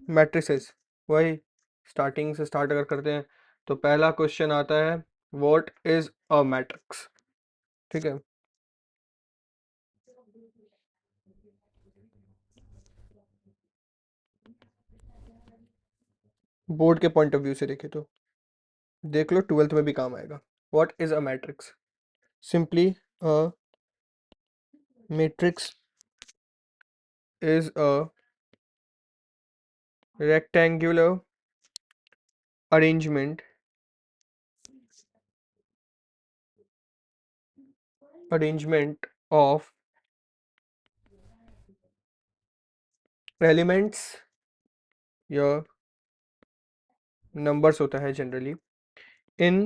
Matrices, वही starting से start अगर करते हैं तो पहला क्वेश्चन आता है व्हाट इज अ मैट्रिक्स। ठीक है, बोर्ड के पॉइंट ऑफ व्यू से देखे तो देख लो, ट्वेल्थ में भी काम आएगा। What is a matrix? Simply a matrix is a rectangular arrangement of elements या numbers होता है generally in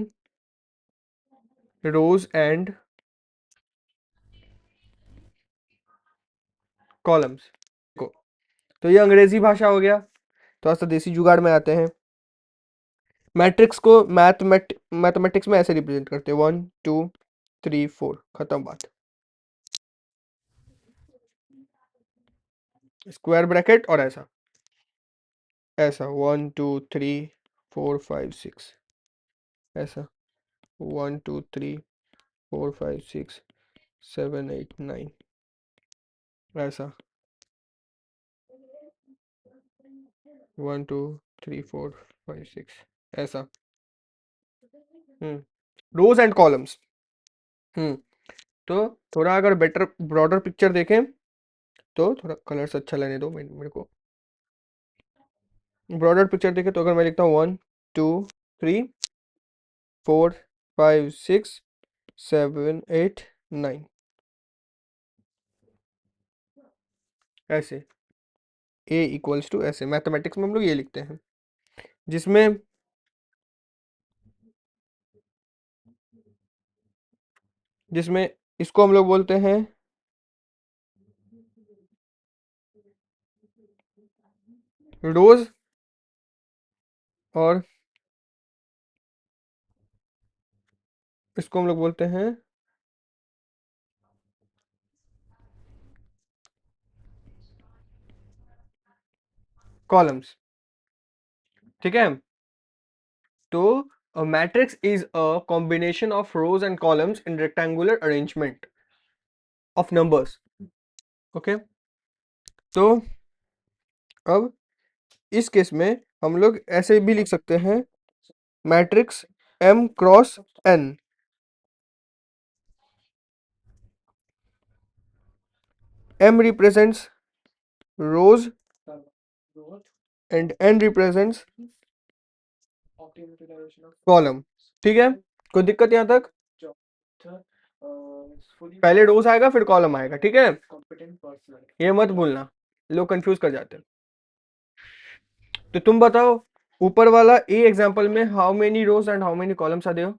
rows and columns। को तो ये अंग्रेजी भाषा हो गया, तो आज तो देसी जुगाड़ में आते हैं। मैट्रिक्स को मैथमेटिक्स में ऐसे रिप्रेजेंट करते हैं 1 2 3 4, खत्म बात। स्क्वायर ब्रैकेट और ऐसा ऐसा 1 2 3 4 5 6, ऐसा 1 2 3 4 5 6 7 8 9, ऐसा 1 2 3 4 5 6, ऐसा। रोज एंड कॉलम्स। हम्म तो थोड़ा अगर बेटर ब्रॉडर पिक्चर देखें तो थोड़ा कलर्स अच्छा लेने दो मेरे को। ब्रॉडर पिक्चर देखें तो अगर मैं लिखता हूँ 1 2 3 4 5 6 7 8 9, ऐसे ए इक्वल्स टू ऐसे, मैथमेटिक्स में हम लोग ये लिखते हैं, जिसमें जिसमें इसको हम लोग बोलते हैं रोज, और इसको हम लोग बोलते हैं कॉलम्स। ठीक है, तो a matrix is a combination of rows and columns in rectangular arrangement of numbers। Okay, तो अब इस केस में हम लोग ऐसे भी लिख सकते हैं matrix m cross n। m represents rows and n represents column. ठीक है, कोई दिक्कत यहाँ तक? पहले रोज आएगा फिर कॉलम आएगा, ठीक है, ये मत भूलना, लोग कंफ्यूज कर जाते हैं। तो तुम बताओ, ऊपर वाला ए एग्जांपल में how many rows and how many columns are there?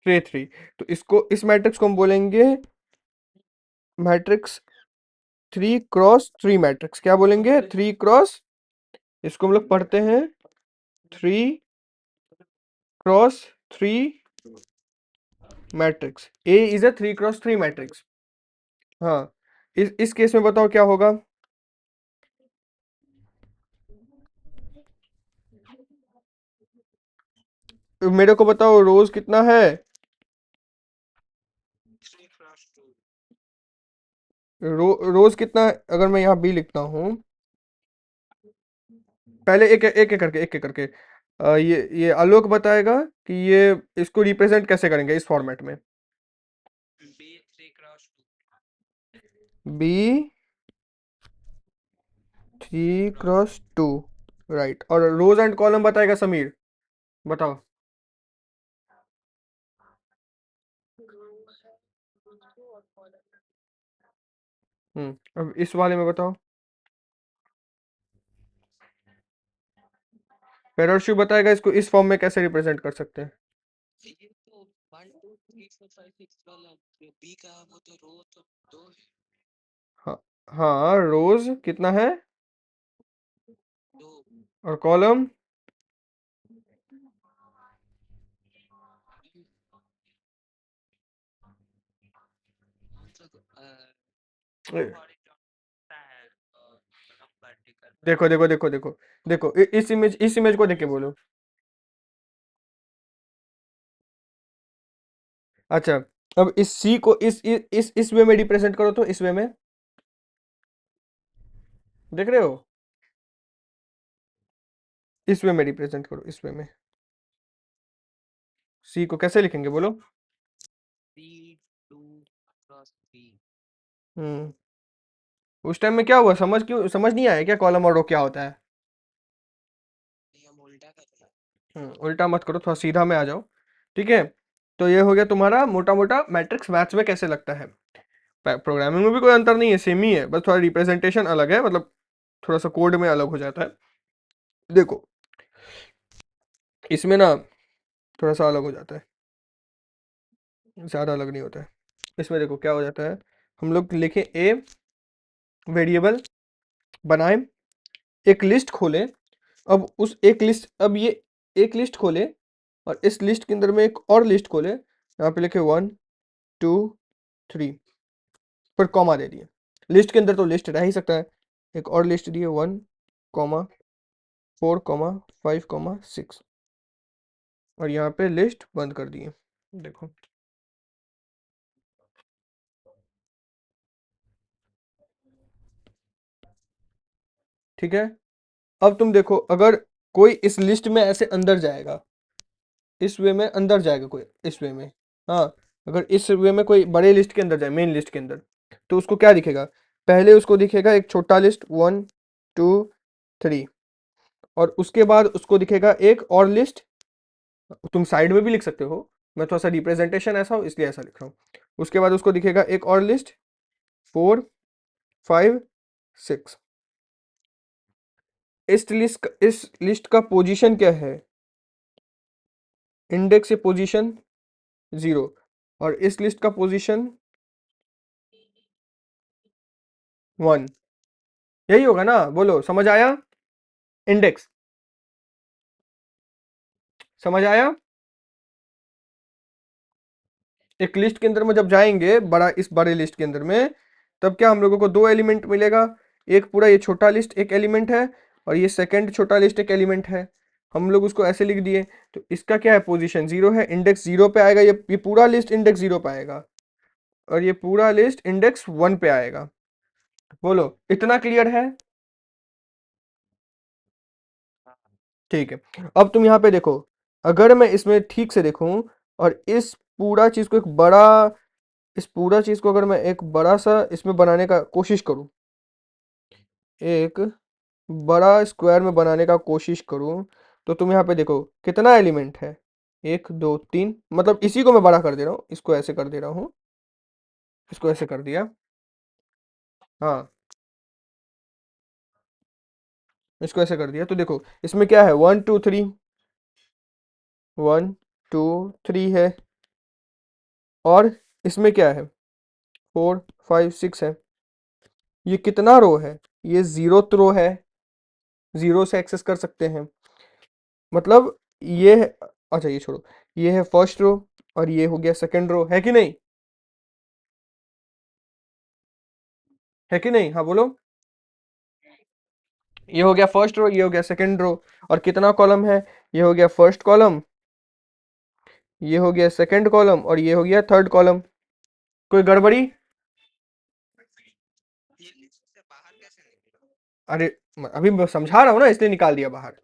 3 3। तो इसको, इस मैट्रिक्स को हम बोलेंगे मैट्रिक्स 3 क्रॉस 3 मैट्रिक्स। क्या बोलेंगे? 3 क्रॉस, इसको हम लोग पढ़ते हैं 3 cross 3 matrix. A is a 3 cross 3 matrix. हाँ, इस केस में बताओ क्या होगा? मेरे को बताओ रोज कितना है? रोज कितना है? अगर मैं यहाँ बी लिखता हूँ, पहले एक एक करके ये आलोक बताएगा कि ये इसको रिप्रेजेंट कैसे करेंगे इस फॉर्मेट में। B 3 cross 2, right. और रोज एंड कॉलम बताएगा समीर, बताओ। अब इस वाले में बताओ। पेरोशू बताएगा इसको इस फॉर्म में कैसे रिप्रेजेंट कर सकते हैं। हाँ हाँ, रोज कितना है और कॉलम? देखो देखो देखो देखो देखो इस इमेज को देख के बोलो। अच्छा, अब इस सी को इस वे में रिप्रेजेंट करो, तो इस वे में देख रहे हो, इस वे में रिप्रेजेंट करो, इस वे में। सी को कैसे लिखेंगे बोलो? हम्म। उस टाइम में क्या हुआ, समझ नहीं आया क्या कॉलम और रो क्या होता है? उल्टा मत करो, थोड़ा सीधा में आ जाओ। ठीक है, तो ये हो गया तुम्हारा मोटा मोटा मैट्रिक्स मैथ्स में कैसे लगता है। प्रोग्रामिंग में भी कोई अंतर नहीं है, सेम ही है, बस थोड़ा रिप्रेजेंटेशन अलग है, मतलब थोड़ा सा कोड में अलग हो जाता है। देखो, इसमें ना थोड़ा सा अलग हो जाता है, ज़्यादा अलग नहीं होता है। इसमें देखो क्या हो जाता है, हम लोग लिखें ए वेरिएबल, बनाएं, एक लिस्ट खोलें। अब ये एक लिस्ट खोले, और इस लिस्ट के अंदर में एक और लिस्ट खोले, यहाँ पे लिखे 1 2 3, पर कॉमा दे दिए। लिस्ट के अंदर तो लिस्ट रह ही सकता है, एक और लिस्ट दिए 1 4 5 6, और यहाँ पे लिस्ट बंद कर दिए। देखो, ठीक है। अब तुम देखो, अगर कोई इस लिस्ट में ऐसे अंदर जाएगा, इस वे में अंदर जाएगा कोई, इस वे में, हाँ, अगर इस वे में कोई बड़े लिस्ट के अंदर जाए, मेन लिस्ट के अंदर, तो उसको क्या दिखेगा? पहले उसको दिखेगा एक छोटा लिस्ट 1 2 3, और उसके बाद उसको दिखेगा एक और लिस्ट। तुम साइड में भी लिख सकते हो, मैं थोड़ा सा रिप्रेजेंटेशन ऐसा हो इसलिए ऐसा लिख रहा हूँ। उसके बाद उसको दिखेगा एक और लिस्ट 4 5 6। इस लिस्ट का पोजीशन क्या है? इंडेक्स से पोजीशन 0, और इस लिस्ट का पोजीशन 1। यही होगा ना, बोलो, समझ आया? इंडेक्स, समझ आया? एक लिस्ट के अंदर में जब जाएंगे, इस बड़े लिस्ट के अंदर में, तब क्या हम लोगों को दो एलिमेंट मिलेगा। एक पूरा ये छोटा लिस्ट एक एलिमेंट है, और ये सेकंड छोटा लिस्ट एक एलिमेंट है। हम लोग उसको ऐसे लिख दिए, तो इसका क्या है, पोजीशन 0 है, इंडेक्स 0 पे आएगा, ये पूरा लिस्ट इंडेक्स 0 पे आएगा, और ये पूरा लिस्ट इंडेक्स 1 पे आएगा। बोलो, इतना क्लियर है? ठीक है, अब तुम यहाँ पे देखो, अगर मैं इसमें ठीक से देखूं, और इस पूरा चीज को अगर मैं एक बड़ा सा इसमें बनाने का कोशिश करूं, एक बड़ा स्क्वायर में बनाने का कोशिश करूं, तो तुम यहाँ पे देखो कितना एलिमेंट है, 1 2 3, मतलब इसी को मैं बड़ा कर दे रहा हूँ, इसको ऐसे कर दे रहा हूँ, इसको ऐसे कर दिया। हाँ, इसको ऐसे कर दिया, तो देखो इसमें क्या है, 1 2 3 है, और इसमें क्या है, 4 5 6 है। ये कितना रो है? ये 0th रो है, 0 से एक्सेस कर सकते हैं, मतलब ये है। अच्छा, ये छोड़ो, ये है फर्स्ट रो, और ये हो गया सेकंड रो, है कि नहीं? है कि नहीं? हाँ बोलो। ये हो गया फर्स्ट रो, ये हो गया सेकंड रो, और कितना कॉलम है? ये हो गया फर्स्ट कॉलम, ये हो गया सेकंड कॉलम, और ये हो गया थर्ड कॉलम। कोई गड़बड़ी? अरे, अभी मैं समझा रहा हूँ ना, इसलिए निकाल दिया बाहर,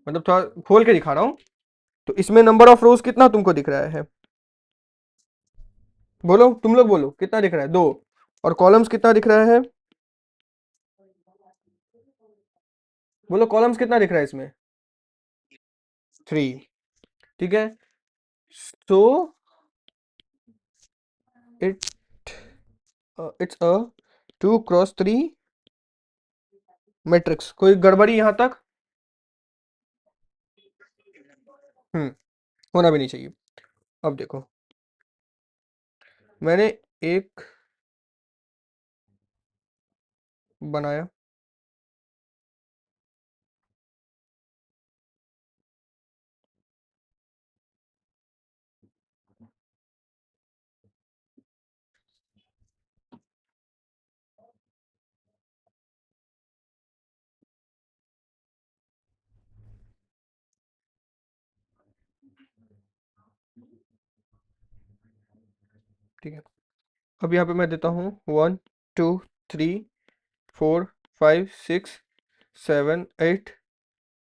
मतलब थोड़ा खोल के दिखा रहा हूँ। तो इसमें नंबर ऑफ रोज कितना तुमको दिख रहा है? बोलो, तुम लोग बोलो, कितना दिख रहा है? 2। और कॉलम्स कितना दिख रहा है? बोलो, कॉलम्स कितना दिख रहा है इसमें? 3। ठीक है, so it it's a 2 cross 3 matrix. कोई गड़बड़ी यहाँ तक? हम्म, होना भी नहीं चाहिए। अब देखो, मैंने एक बनाया, ठीक है। अब यहाँ पे मैं देता हूँ 1 2 3 4 5 6 7 8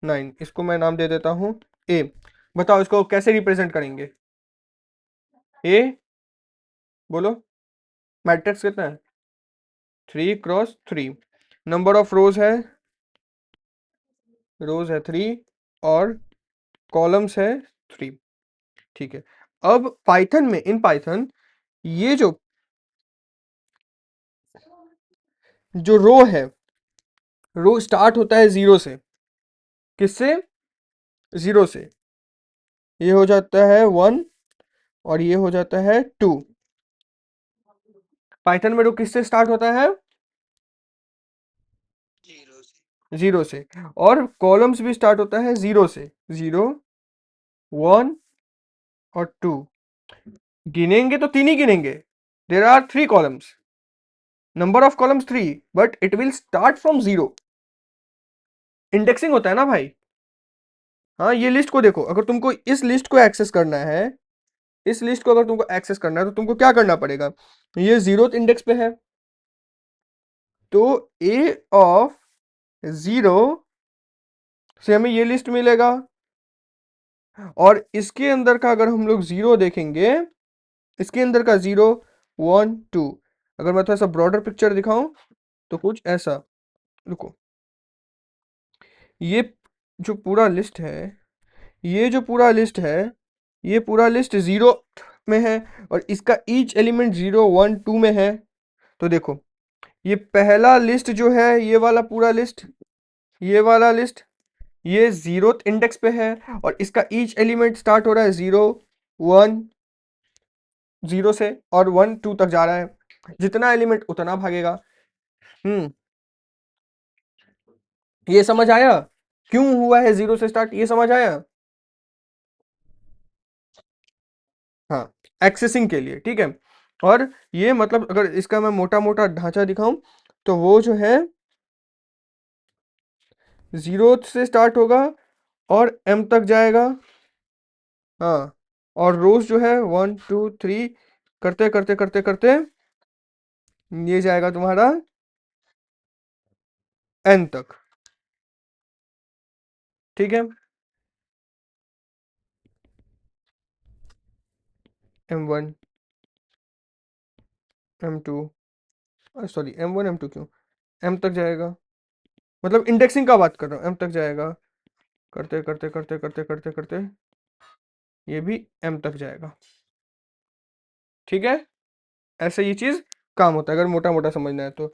9, इसको मैं नाम दे देता हूँ ए। बताओ इसको कैसे रिप्रेजेंट करेंगे? ए, बोलो। मैट्रिक्स कितना है? 3 क्रॉस 3। नंबर ऑफ रोज है 3 और कॉलम्स है 3। ठीक है। अब पाइथन में, इन पाइथन, ये जो रो स्टार्ट होता है जीरो से। किससे? जीरो से। ये हो जाता है 1 और ये हो जाता है 2। पाइथन में रो किससे स्टार्ट होता है? जीरो से। और कॉलम्स भी स्टार्ट होता है जीरो से। 0 1 और 2। गिनेंगे तो तीन ही गिनेंगे। There are 3 columns, number of columns 3, but it will start from zero. Indexing होता है ना भाई। हाँ, ये लिस्ट को देखो, अगर तुमको इस लिस्ट को एक्सेस करना है, इस लिस्ट को अगर तुमको एक्सेस करना है तो तुमको क्या करना पड़ेगा? ये जीरोथ इंडेक्स पे है, तो ए ऑफ जीरो से हमें ये लिस्ट मिलेगा। और इसके अंदर का अगर हम लोग जीरो देखेंगे, इसके अंदर का 0 1 2, अगर मैं थोड़ा सा ब्रॉडर पिक्चर दिखाऊं तो कुछ ऐसा। रुको, ये जो पूरा लिस्ट है, ये जो पूरा लिस्ट है, ये पूरा लिस्ट जीरो में है, और इसका ईच एलिमेंट 0 1 2 में है। तो देखो, ये पहला लिस्ट जो है, ये वाला पूरा लिस्ट, ये वाला लिस्ट, ये जीरोथ इंडेक्स पे है, और इसका ईच एलिमेंट स्टार्ट हो रहा है 0 1 0 से और 1 2 तक जा रहा है। जितना एलिमेंट उतना भागेगा। हम्म, ये समझ आया क्यों हुआ है जीरो से स्टार्ट? ये समझ आया? हाँ, एक्सेसिंग के लिए, ठीक है। और ये मतलब अगर इसका मैं मोटा मोटा ढांचा दिखाऊं तो वो जो है जीरो से स्टार्ट होगा और एम तक जाएगा। हाँ, और रोज जो है 1 2 3 करते करते करते करते ये जाएगा तुम्हारा एन तक। ठीक है। M1 M2, sorry M1 M2 क्यों, एम तक जाएगा। मतलब इंडेक्सिंग का बात कर रहा हूँ, एम तक जाएगा, करते करते करते करते करते करते ये भी एम तक जाएगा। ठीक है, ऐसे ये चीज काम होता है अगर मोटा मोटा समझना है तो।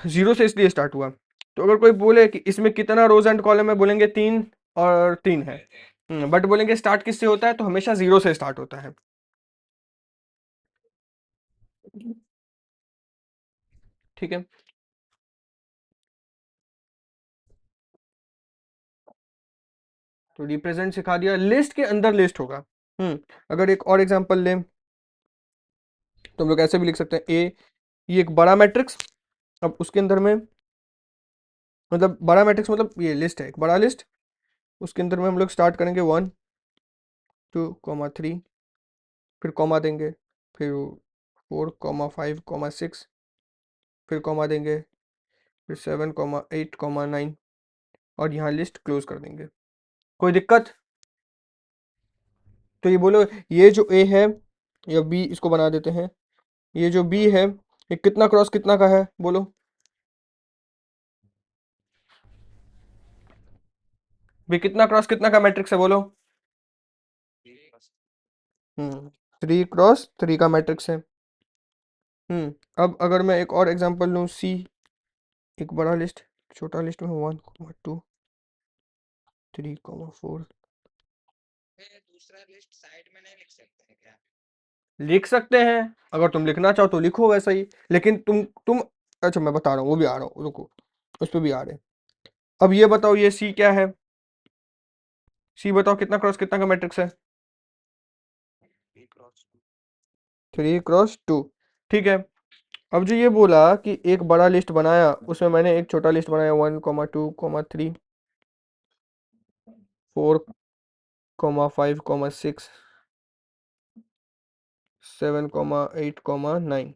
जीरो से इसलिए स्टार्ट हुआ। तो अगर कोई बोले कि इसमें कितना रोज एंड कॉलम है, बोलेंगे 3 और 3 है। बट बोलेंगे स्टार्ट किससे होता है, तो हमेशा जीरो से स्टार्ट होता है। ठीक है। तो रिप्रेजेंट सिखा दिया, लिस्ट के अंदर लिस्ट होगा। अगर एक और एग्जांपल लें तो हम लोग ऐसे भी लिख सकते हैं, ए, ये एक बड़ा मैट्रिक्स। अब उसके अंदर में, मतलब बड़ा मैट्रिक्स मतलब ये लिस्ट है, एक बड़ा लिस्ट। उसके अंदर में हम लोग स्टार्ट करेंगे 1 2 3, फिर कॉमा देंगे, फिर 4 5 6, फिर कॉमा देंगे, फिर 7 8 9, और यहाँ लिस्ट क्लोज कर देंगे। कोई दिक्कत? तो ये बोलो, ये जो ए है या बी, इसको बना देते हैं। ये जो बी है, ये कितना क्रॉस कितना का है, बोलो। बी कितना क्रॉस कितना का मैट्रिक्स है, बोलो। 3 क्रॉस 3 का मैट्रिक्स है। अब अगर मैं एक और एग्जांपल लूँ, सी, एक बड़ा लिस्ट, छोटा लिस्ट में 1 2 3 4। लिख सकते हैं, अगर तुम लिखना चाहो तो लिखो वैसा ही, लेकिन तुम अच्छा मैं बता रहा हूँ, वो भी आ रहा हूँ, रुको, उस पर भी आ रहे हैं। अब ये बताओ, ये सी क्या है? सी बताओ कितना क्रॉस कितना का मैट्रिक्स है? 3 क्रॉस 2। ठीक है। अब जो ये बोला कि एक बड़ा लिस्ट बनाया, उसमें मैंने एक छोटा लिस्ट बनाया, 1 2 3 4 5 6, 7,8,9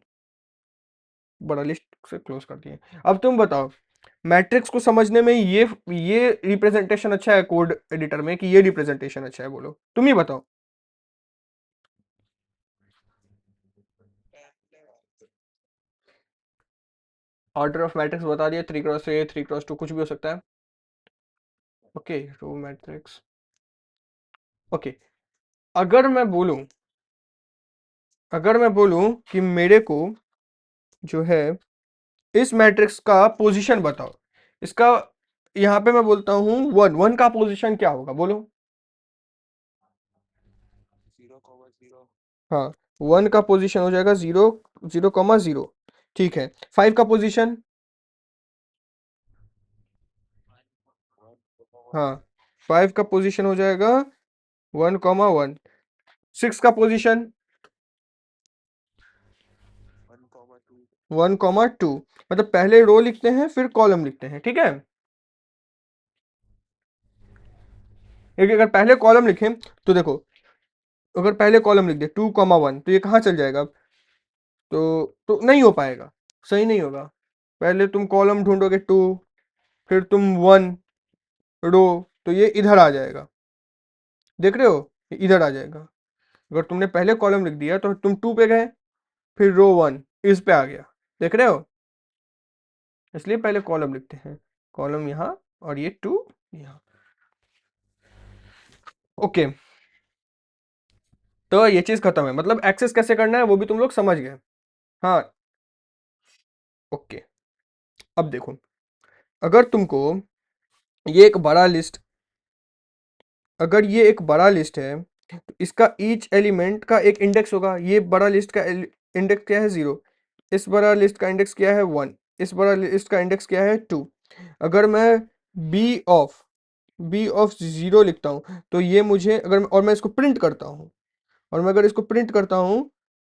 बड़ा लिस्ट से क्लोज कर दिए। अब तुम बताओ मैट्रिक्स को समझने में ये रिप्रेजेंटेशन अच्छा है कोड एडिटर में कि ये रिप्रेजेंटेशन अच्छा है, बोलो तुम ही बताओ। ऑर्डर ऑफ मैट्रिक्स बता दिया, 3x3 3x2 कुछ भी हो सकता है। Okay row matrix. ओके अगर मैं बोलूं कि मेरे को जो है इस मैट्रिक्स का पोजीशन बताओ, इसका यहां पे मैं बोलता हूं वन, वन का पोजीशन क्या होगा बोलो। हाँ, वन का पोजीशन हो जाएगा 0,0,0। ठीक है, 5 का पोजीशन। हाँ, 5 का पोजीशन हो जाएगा 1,1। 6 का पोजीशन 1,2। मतलब पहले रो लिखते हैं फिर कॉलम लिखते हैं, ठीक है। लेकिन अगर पहले कॉलम लिखें तो देखो, अगर पहले कॉलम लिख दे 2,1 तो ये कहाँ चल जाएगा, तो नहीं हो पाएगा, सही नहीं होगा। पहले तुम कॉलम ढूंढोगे 2, फिर तुम 1 रो, तो ये इधर आ जाएगा, देख रहे हो, ये इधर आ जाएगा। अगर तुमने पहले कॉलम लिख दिया तो तुम 2 पे गए, फिर रो 1 इस पे आ गया, देख रहे हो। इसलिए पहले कॉलम लिखते हैं, कॉलम यहाँ और ये 2 यहाँ। ओके, तो ये चीज खत्म है, मतलब एक्सेस कैसे करना है वो भी तुम लोग समझ गए। हाँ ओके, अब देखो, अगर तुमको ये एक बड़ा लिस्ट, अगर ये एक बड़ा लिस्ट है तो इसका ईच एलिमेंट का एक इंडेक्स होगा। ये बड़ा लिस्ट का इंडेक्स क्या है 0, इस बड़ा लिस्ट का इंडेक्स क्या है 1, इस बड़ा लिस्ट का इंडेक्स क्या है 2। अगर मैं बी ऑफ 0 लिखता हूँ तो ये मुझे, अगर और मैं इसको प्रिंट करता हूँ, और मैं अगर इसको प्रिंट करता हूँ,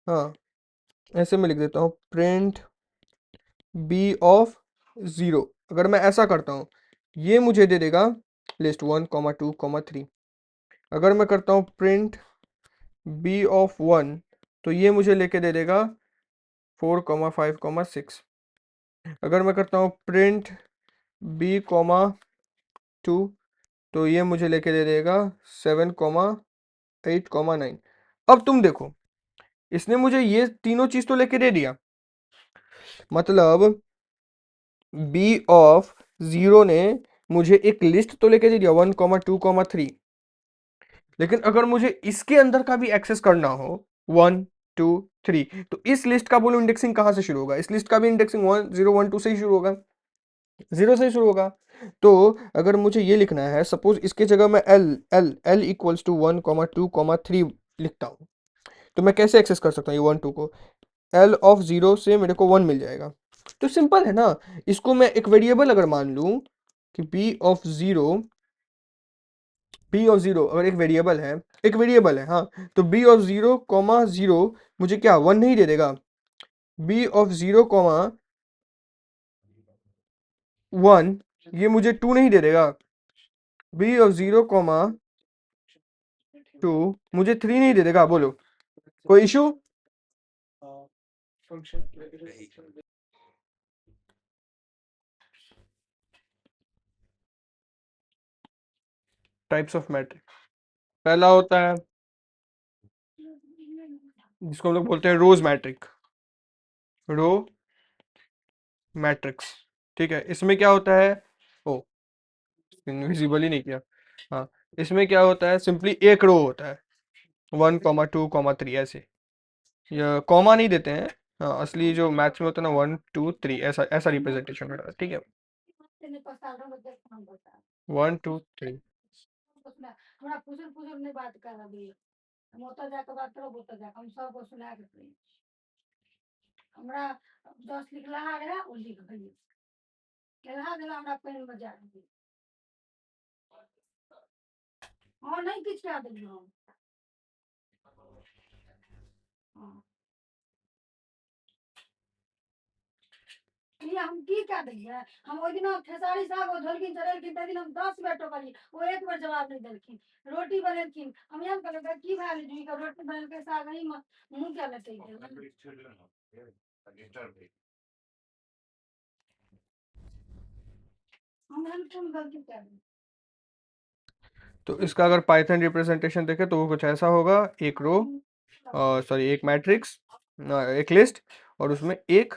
हाँ ऐसे में लिख देता हूँ प्रिंट बी ऑफ 0। अगर मैं ऐसा करता हूँ ये मुझे दे देगा लिस्ट 1,2,3। अगर मैं करता हूँ प्रिंट बी ऑफ 1 तो ये मुझे लेके दे देगा 4,5,6। अगर मैं करता हूँ प्रिंट बी,2 तो ये मुझे लेके दे देगा 7,8,9। अब तुम देखो, इसने मुझे ये तीनों चीज तो लेके दे दिया, मतलब बी ऑफ 0 ने मुझे एक लिस्ट तो लेके दे दिया 1,2,3। लेकिन अगर मुझे इसके अंदर का भी एक्सेस करना हो 1,2,3, तो इस लिस्ट का बोलो इंडेक्सिंग कहाँ से शुरू होगा, इस लिस्ट का भी इंडेक्सिंग 1,0,1,2 से ही शुरू होगा, 0 से ही शुरू होगा। तो अगर मुझे ये लिखना है, सपोज इसके जगह मैं L L L equals to 1,2,3 लिखता हूँ, तो मैं कैसे एक्सेस कर सकता हूँ ये 1,2 को। L(0) से मेरे को 1 मिल जाएगा। तो सिंपल है ना, इसको मैं एक वेरिएबल अगर मान लूं कि बी ऑफ 0 अगर एक वेरिएबल है हाँ, तो बी ऑफ 0,0 मुझे क्या 1 नहीं दे देगा, बी ऑफ 0,1 ये मुझे 2 नहीं दे देगा, बी ऑफ 0,2 मुझे 3 नहीं दे देगा, बोलो कोई इशू। टाइप्स ऑफ मैट्रिक्स, पहला होता है जिसको हम लोग बोलते हैं रोज मैट्रिक, रो मैट्रिक्स। ठीक है, इसमें क्या होता है, ओ इनविजिबल ही नहीं किया। हाँ, इसमें क्या होता है, सिंपली एक रो होता है 1,2,3 ऐसे, या कॉमा नहीं देते हैं। हाँ, असली जो मैथ्स में होता है ना 1,2,3 ऐसा ऐसा रिप्रेजेंटेशन होता है, ठीक है 1,2,3। कहलिए हम की क्या दिए हम ओइ दिन खेसारी साहब और ढोलकिन चढ़ेलखिन तै दिन हम 10 बेर टोकलिए वो एक बेर जवाब नहीं देलखिन रोटी बनेलखिन हम एहन कहलिए की भए जुई के रोटी बनेलकै साग ही मुंह क्या लटै हम एहन कोन गलती कर दी। तो इसका अगर पाइथन रिप्रेजेंटेशन देखें तो वो कुछ ऐसा होगा, एक रो सॉरी एक मैट्रिक्स, एक लिस्ट, और उसमें एक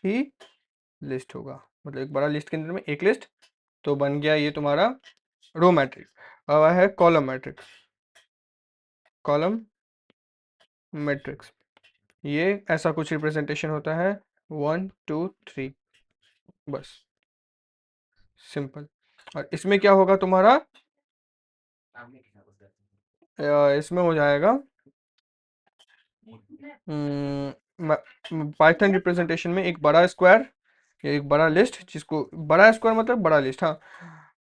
ही लिस्ट होगा, मतलब एक बड़ा लिस्ट के अंदर में एक लिस्ट, तो बन गया ये तुम्हारा रो मैट्रिक्स। अब है कॉलम मैट्रिक्स, कॉलम मैट्रिक्स ये ऐसा कुछ रिप्रेजेंटेशन होता है, 1 2 3, बस सिंपल। और इसमें क्या होगा तुम्हारा, इसमें हो जाएगा पाइथन रिप्रेजेंटेशन में एक बड़ा स्क्वायर, एक बड़ा लिस्ट, जिसको बड़ा स्क्वायर मतलब बड़ा लिस्ट, हाँ,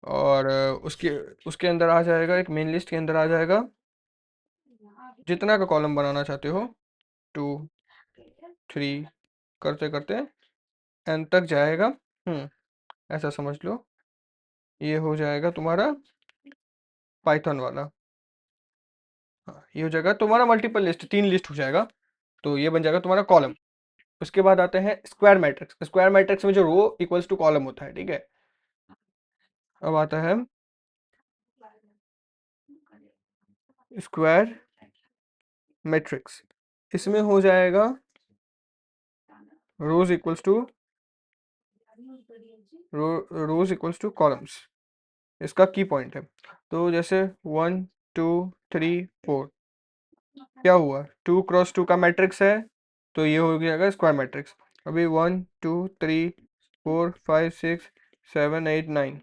और उसके उसके अंदर आ जाएगा, एक मेन लिस्ट के अंदर आ जाएगा जितना का कॉलम बनाना चाहते हो, 2 3 करते करते एन तक जाएगा। ऐसा समझ लो, ये हो जाएगा तुम्हारा पाइथन वाला। हाँ, ये हो जाएगा तुम्हारा मल्टीपल लिस्ट, 3 लिस्ट हो जाएगा, तो ये बन जाएगा तुम्हारा कॉलम। उसके बाद आते हैं स्क्वायर मैट्रिक्स। स्क्वायर मैट्रिक्स में जो रो इक्वल्स टू कॉलम होता है, ठीक है। अब आता है स्क्वायर मैट्रिक्स, इसमें हो जाएगा rows equals to rows equals to columns, इसका की पॉइंट है। तो जैसे 1 2 3 4 क्या हुआ, 2 क्रॉस 2 का मैट्रिक्स है, तो ये हो गया स्क्वायर मैट्रिक्स। अभी 1 2 3 4 5 6 7 8 9,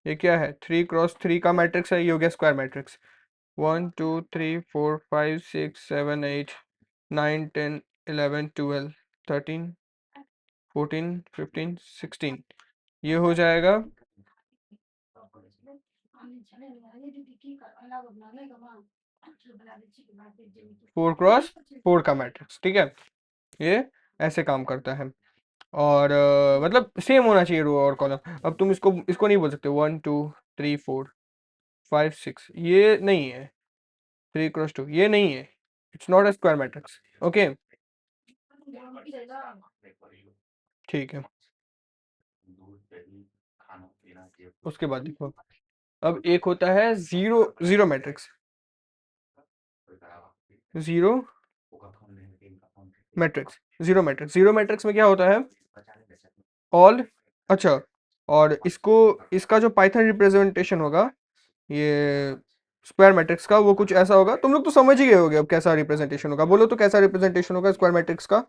ये क्या है, 3 क्रॉस 3 का मैट्रिक्स है, ये हो गया स्क्वायर मैट्रिक्स। 1 2 3 4 5 6 7 8 9 10 11 12 13 14 15 16, ये हो जाएगा 4 क्रॉस 4 का मैट्रिक्स, ठीक है। ये ऐसे काम करता है, और मतलब सेम होना चाहिए रो और कॉलम। अब तुम इसको इसको नहीं बोल सकते 1 2 3 4 5 6, ये नहीं है, 3 क्रॉस 2 ये नहीं है, it's not a square matrix, okay, ठीक है। उसके बाद देखो, अब एक होता है zero zero matrix, zero matrix, zero matrix में क्या होता है, ऑल, अच्छा, और इसको, इसका जो पाइथन रिप्रेजेंटेशन होगा ये स्क्वायर मैट्रिक्स का, वो कुछ ऐसा होगा, तुम लोग तो समझ ही गए होगे अब कैसा रिप्रेजेंटेशन होगा, बोलो तो कैसा रिप्रेजेंटेशन होगा स्क्वायर मैट्रिक्स का।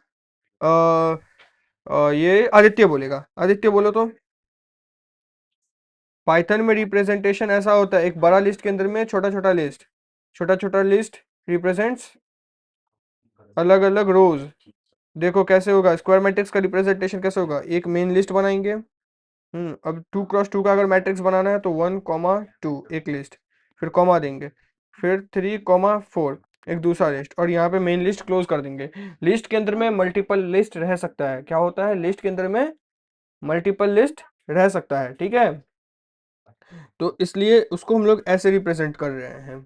ये आदित्य बोलेगा, आदित्य बोलो तो। पाइथन में रिप्रेजेंटेशन ऐसा होता है, एक बड़ा लिस्ट के अंदर में छोटा छोटा लिस्ट, छोटा छोटा लिस्ट रिप्रेजेंट्स अलग अलग रोज। देखो कैसे होगा स्क्वायर मैट्रिक्स का रिप्रेजेंटेशन, कैसे होगा, एक मेन लिस्ट बनाएंगे, अब 2 क्रॉस 2 का अगर मैट्रिक्स बनाना है तो 1 2 एक लिस्ट, फिर कॉमा देंगे, फिर 3 4 एक दूसरा लिस्ट, और यहाँ पे मेन लिस्ट क्लोज कर देंगे। लिस्ट के अंदर में मल्टीपल लिस्ट रह सकता है, क्या होता है, लिस्ट के अंदर में मल्टीपल लिस्ट रह सकता है, ठीक है, तो इसलिए उसको हम लोग ऐसे रिप्रेजेंट कर रहे हैं।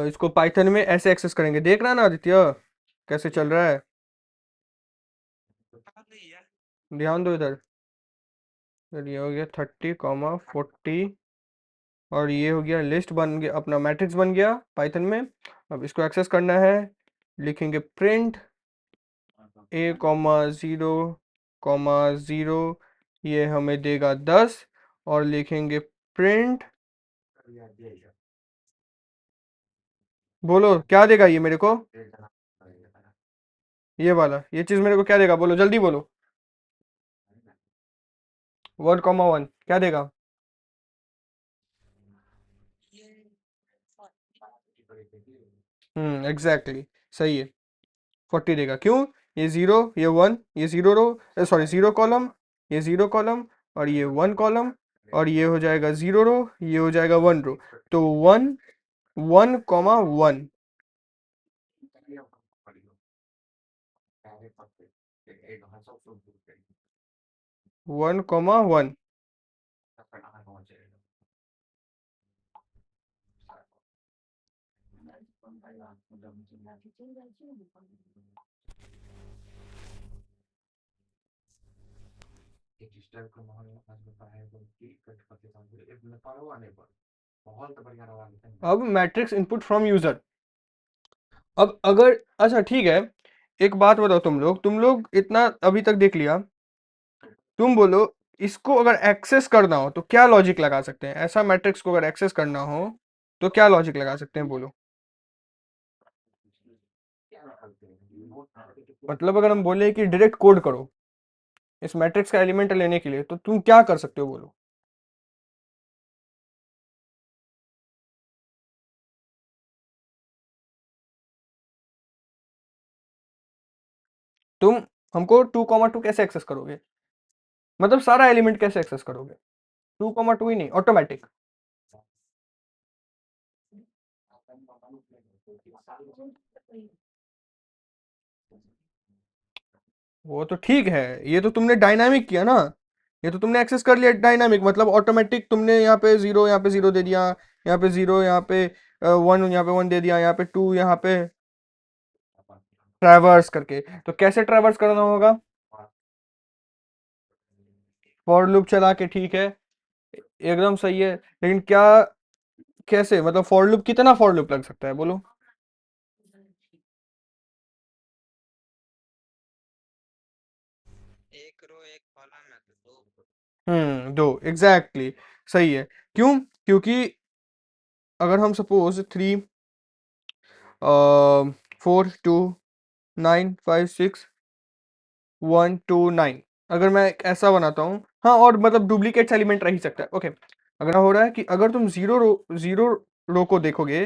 इसको पाइथन में ऐसे एक्सेस करेंगे, देख रहा है ना आदित्य कैसे चल रहा है, ध्यान दो इधर। फिर ये हो गया 30 40, और ये हो गया लिस्ट बन गया, अपना मैट्रिक्स बन गया पाइथन में। अब इसको एक्सेस करना है, लिखेंगे प्रिंट a 0 0, ये हमें देगा 10, और लिखेंगे प्रिंट बोलो क्या देगा ये मेरे को, ये वाला, ये चीज मेरे को क्या देगा, बोलो जल्दी बोलो। 1,1 क्या देगा? एग्जैक्टली, सही है। 40 देगा, क्यों? ये जीरो, ये वन, ये जीरो रो, सॉरी जीरो कॉलम, ये जीरो कॉलम, और ये वन कॉलम, और ये हो जाएगा जीरो रो, ये हो जाएगा वन रो। तो 1, 1,1, 1,1। अब मैट्रिक्स इनपुट फ्रॉम यूजर। अब अगर, अच्छा ठीक है, एक बात बताओ, तुम लोग इतना अभी तक देख लिया, तुम बोलो इसको अगर एक्सेस करना हो तो क्या लॉजिक लगा सकते हैं, ऐसा मैट्रिक्स को अगर एक्सेस करना हो तो क्या लॉजिक लगा सकते हैं, बोलो। मतलब अगर हम बोले कि डायरेक्ट कोड करो इस मैट्रिक्स का एलिमेंट लेने के लिए, तो तुम क्या कर सकते हो, बोलो। तुम हमको 2,2 कैसे एक्सेस करोगे, मतलब सारा एलिमेंट कैसे एक्सेस करोगे? 2,2 ही नहीं, ऑटोमेटिक। वो तो ठीक है, ये तो तुमने डायनामिक किया ना, ये तो तुमने एक्सेस कर लिया डायनामिक, मतलब ऑटोमेटिक, तुमने यहाँ पे जीरो दे दिया, यहाँ पे जीरो, यहाँ पे वन, यहाँ पे वन दे दिया, यहाँ पे टू, यहाँ पे ट्रैवर्स करके। तो कैसे ट्रैवर्स करना होगा? फॉर लूप चला के, ठीक है, एकदम सही है, लेकिन क्या, कैसे, मतलब फॉर लूप, कितना फॉर लूप लग सकता है, बोलो। दो, एग्जैक्टली exactly, सही है। क्यों? क्योंकि अगर हम सपोज 3, 4, 2, 9, 5, 6, 1, 2, 9, अगर मैं एक ऐसा बनाता हूँ, हाँ, और मतलब डुप्लीकेट एलिमेंट रह ही सकता है, ओके। अगर हो रहा है कि अगर तुम जीरो रो को देखोगे,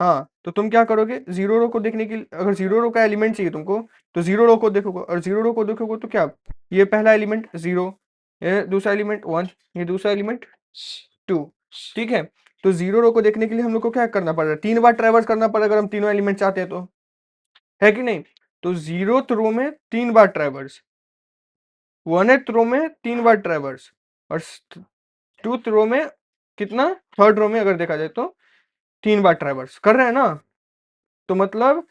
हाँ, तो तुम क्या करोगे, जीरो रो को देखने के लिए, अगर जीरो रो का एलिमेंट चाहिए तुमको, तो जीरो रो को देखोगे, और जीरो रो को देखोगे तो क्या, ये पहला एलिमेंट जीरो, ये दूसरा एलिमेंट वन, ये दूसरा एलिमेंट टू, ठीक है। तो जीरो रो को देखने के लिए हम लोग को क्या करना पड़ेगा, 3 बार ट्रेवर्स करना पड़ेगा अगर हम तीनों एलिमेंट चाहते हैं तो, है कि नहीं? तो जीरो रो में 3 बार ट्रेवर्स, वनथ रो में 3 बार ट्रेवर्स, और टूथ रो में कितना, थर्ड रो में अगर देखा जाए तो 3 बार ट्रेवर्स कर रहे हैं ना। तो मतलब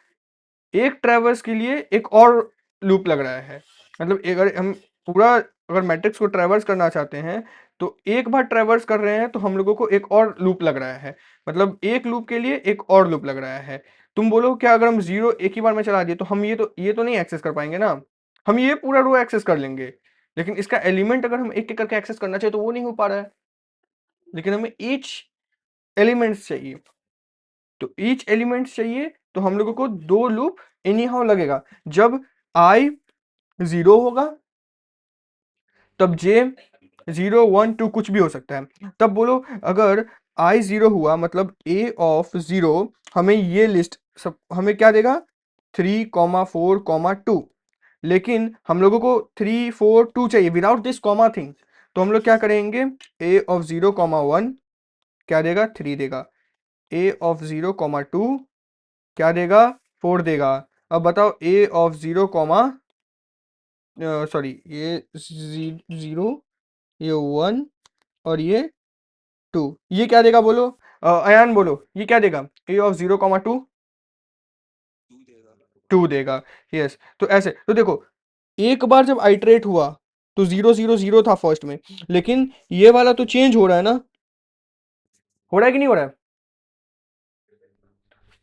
एक ट्रैवर्स के लिए एक और लूप लग रहा है, मतलब अगर हम पूरा, अगर मैट्रिक्स को ट्रैवर्स करना चाहते हैं, तो एक बार ट्रैवर्स कर रहे हैं तो हम लोगों को एक और लूप लग रहा है, मतलब एक लूप के लिए एक और लूप लग रहा है। तुम बोलो क्या, अगर हम जीरो एक ही बार में चला दिए तो हम ये तो नहीं एक्सेस कर पाएंगे ना, हम ये पूरा रो एक्सेस कर लेंगे, लेकिन इसका एलिमेंट अगर हम एक एक करके एक्सेस करना चाहिए तो वो नहीं हो पा रहा है, लेकिन हमें ईच एलिमेंट्स चाहिए। तो ईच एलिमेंट्स चाहिए, तो हम लोगों को दो लूप एनी हाउ लगेगा। जब आई जीरो होगा तब जे जीरो वन टू कुछ भी हो सकता है। तब बोलो अगर आई जीरो हुआ मतलब ए ऑफ जीरो, हमें ये लिस्ट सब हमें क्या देगा, 3,4,2, लेकिन हम लोगों को 3,4,2 चाहिए विदाउट दिस कॉमा थिंग। तो हम लोग क्या करेंगे, ए ऑफ 0,1 क्या देगा, 3 देगा, ए ऑफ 0,2 क्या देगा, 4 देगा। अब बताओ ए ऑफ 0, सॉरी, ये जीरो, ये वन, और ये टू, ये क्या देगा, बोलो। अयान बोलो, ये क्या देगा, ए ऑफ 0,2 टू देगा। यस, तो ऐसे तो देखो, एक बार जब आइटरेट हुआ तो 0,0,0 था फर्स्ट में, लेकिन ये वाला तो चेंज हो रहा है ना, हो रहा है कि नहीं हो रहा है?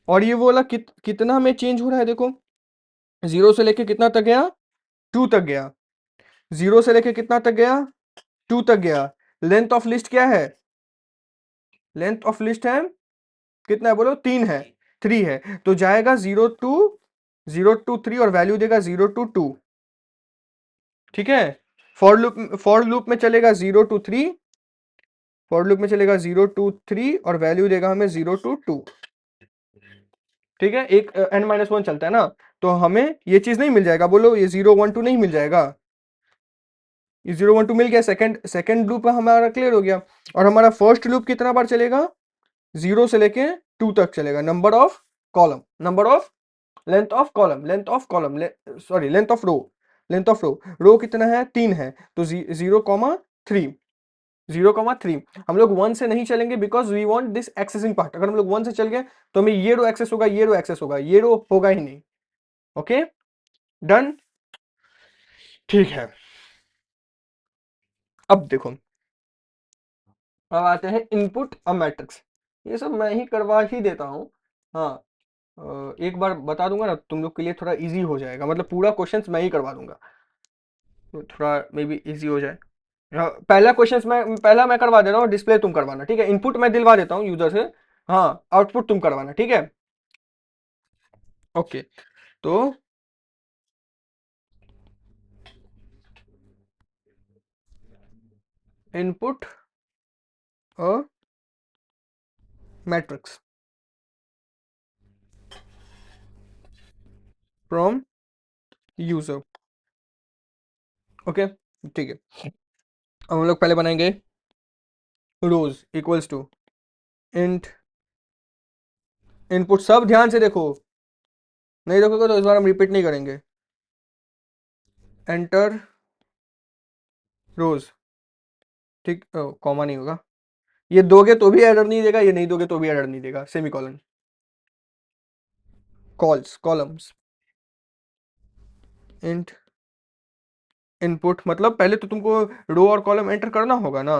और ये वो वाला कितना में चेंज हो रहा है, देखो, जीरो से लेके कितना तक गया, टू तक गया, जीरो से लेके कितना तक गया, टू तक गया। लेंथ ऑफ लिस्ट क्या है, लेंथ ऑफ लिस्ट है कितना है बोलो, 3 है, 3 है, तो जाएगा 0 to 3 और वैल्यू देगा 0 to 2। ठीक है, फॉर लूप में चलेगा 0 to 3, फॉर लूप में चलेगा 0 to 3 और वैल्यू देगा हमें 0 to 2। ठीक है, एक n-1 चलता है ना, तो हमें ये चीज नहीं मिल जाएगा, बोलो ये 0 1 2 नहीं मिल जाएगा, ये 0 1 2 मिल गया, सेकंड सेकंड लूप हमारा क्लियर हो गया। और हमारा फर्स्ट लूप कितना बार चलेगा, 0 से लेके 2 तक चलेगा, number of column, number of length of column, length of column, sorry length of row, length of row कितना है, 3 है, तो 0, 0, 3 हम लोग 1 से नहीं चलेंगे because we want this accessing part. अगर हम लोग 1 से चल गए तो हमें ये रो एक्सेस होगा, ये रो एक्सेस होगा, ये रो होगा ही नहीं। ओके डन, ठीक है। अब देखो, अब आते हैं इनपुट अ मैट्रिक्स, ये सब मैं ही करवा ही देता हूँ। हाँ, एक बार बता दूंगा ना तुम लोग के लिए थोड़ा इजी हो जाएगा, मतलब पूरा क्वेश्चंस मैं ही करवा दूंगा, तो थोड़ा मे बी इजी हो जाए। हाँ, पहला क्वेश्चंस पहला मैं करवा दे रहा हूँ, डिस्प्ले तुम करवाना, ठीक है, इनपुट मैं दिलवा देता हूँ यूजर से, हाँ आउटपुट तुम करवाना, ठीक है। ओके, तो input a matrix from user. Okay, ठीक है, अब हम लोग पहले बनाएंगे रोज इक्वल्स टू इंट इनपुट, सब ध्यान से देखो, नहीं देखोगे तो इस बार हम रिपीट नहीं करेंगे। एंटर रोज, ठीक, कॉमा नहीं होगा, ये दोगे तो भी एरर नहीं देगा, ये नहीं दोगे तो भी एरर नहीं देगा, semicolon. Calls columns int input, मतलब पहले तो तुमको रो और कॉलम एंटर करना होगा ना,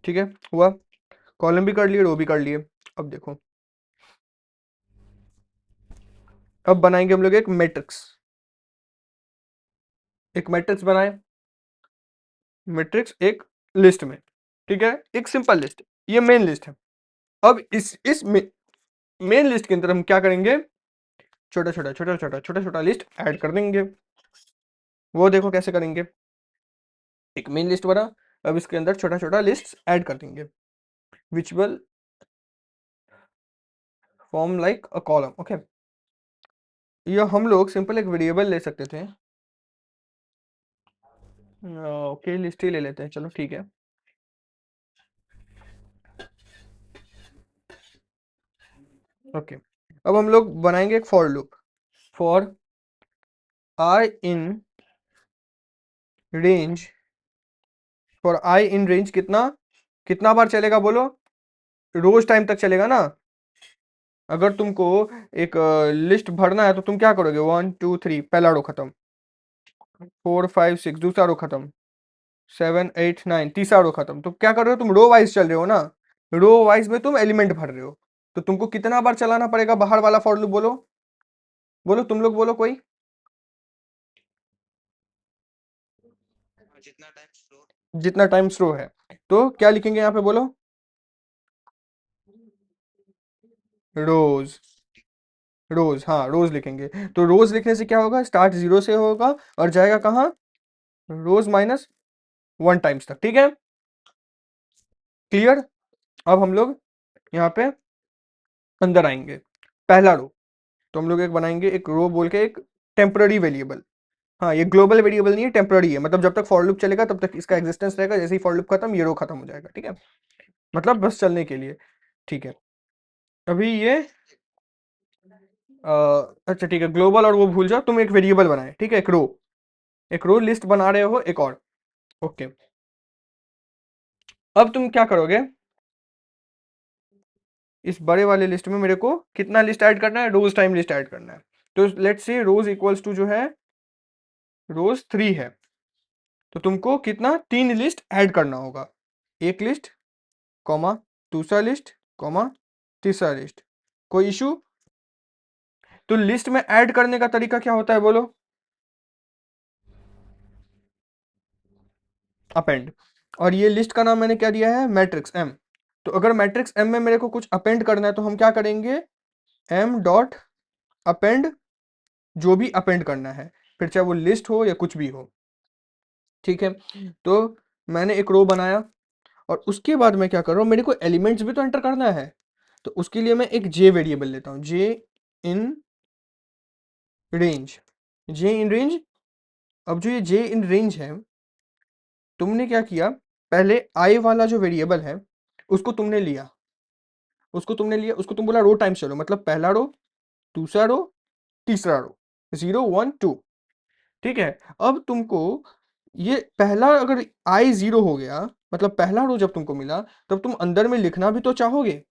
ठीक है, हुआ, कॉलम भी कर लिए, रो भी कर लिए। अब देखो, अब बनाएंगे हम लोग एक मैट्रिक्स, एक मैट्रिक्स बनाए, मैट्रिक्स एक लिस्ट में, ठीक है, एक सिंपल लिस्ट, ये मेन लिस्ट है। अब इस मेन लिस्ट के अंदर हम क्या करेंगे, छोटा छोटा छोटा छोटा छोटा छोटा लिस्ट ऐड कर देंगे। वो देखो कैसे करेंगे, एक मेन लिस्ट बना, अब इसके अंदर छोटा छोटा लिस्ट ऐड कर देंगे, which will form like a column. Okay, ये हम लोग सिंपल एक वेरिएबल ले सकते थे, ओके लिस्ट ही ले लेते हैं, चलो ठीक है। ओके, अब हम लोग बनाएंगे एक for loop, for i in range, for i in range कितना कितना बार चलेगा बोलो, रोज टाइम तक चलेगा ना। अगर तुमको एक लिस्ट भरना है तो तुम क्या करोगे, 1 2 3 पहला रो खत्म, 4 5 6 दूसरा रो खत्म, 7 8 9 तीसरा रो खत्म, तो क्या कर रहे हो तुम, रो वाइज चल रहे हो ना, रो वाइज में तुम एलिमेंट भर रहे हो, तो तुमको कितना बार चलाना पड़ेगा बाहर वाला फॉर लूप, बोलो बोलो तुम लोग बोलो कोई, जितना टाइम स्लो है, तो क्या लिखेंगे यहाँ पे बोलो, रोज, रोज, हाँ रोज लिखेंगे, तो रोज लिखने से क्या होगा, स्टार्ट 0 से होगा और जाएगा कहाँ, रोज -1 टाइम्स तक, ठीक है, क्लियर। अब हम लोग यहाँ पे अंदर आएंगे, पहला रो, तो हम लोग एक बनाएंगे, एक रो बोल के एक टेम्पररी वेरिएबल, हाँ ये ग्लोबल वेरिएबल नहीं है, टेम्पररी है, मतलब जब तक फॉर लूप चलेगा तब तक इसका एग्जिस्टेंस रहेगा, जैसे ही फॉर लूप खत्म ये रो खत्म हो जाएगा, ठीक है, मतलब बस चलने के लिए, ठीक है। अभी ये अच्छा ठीक है, ग्लोबल और वो भूल जाओ, तुम एक वेरिएबल बनाए, ठीक है, एक रो लिस्ट बना रहे हो एक और, ओके। अब तुम क्या करोगे, इस बड़े वाले लिस्ट में मेरे को कितना लिस्ट ऐड करना है, रोज टाइम लिस्ट ऐड करना है, तो let's say rose equals to जो है रोज 3 है, तो तुमको कितना 3 लिस्ट ऐड करना होगा, एक लिस्ट कॉमा दूसरा लिस्ट कॉमा तीसरा लिस्ट, कोई इशू। तो लिस्ट में ऐड करने का तरीका क्या होता है बोलो, अपेंड। और ये लिस्ट का नाम मैंने क्या दिया है, मैट्रिक्स एम। तो अगर मैट्रिक्स एम में मेरे को कुछ अपेंड करना है तो हम क्या करेंगे, एम डॉट अपेंड, जो भी अपेंड करना है, फिर चाहे वो लिस्ट हो या कुछ भी हो। ठीक है, तो मैंने एक रो बनाया और उसके बाद मैं क्या कर रहा हूँ, मेरे को एलिमेंट्स भी तो एंटर करना है। तो उसके लिए मैं एक जे वेरिएबल लेता हूँ, जे in range. J in range, अब जो ये जे इन रेंज है, तुमने क्या किया, पहले आई वाला जो वेरिएबल है उसको तुमने लिया, उसको तुम बोला रो टाइम्स चलो, मतलब पहला रो, दूसरा रो, तीसरा रो, 0 1 2। ठीक है, अब तुमको ये पहला अगर आई 0 हो गया, मतलब पहला रो जब तुमको मिला, तब तुम अंदर में लिखना भी तो चाहोगे।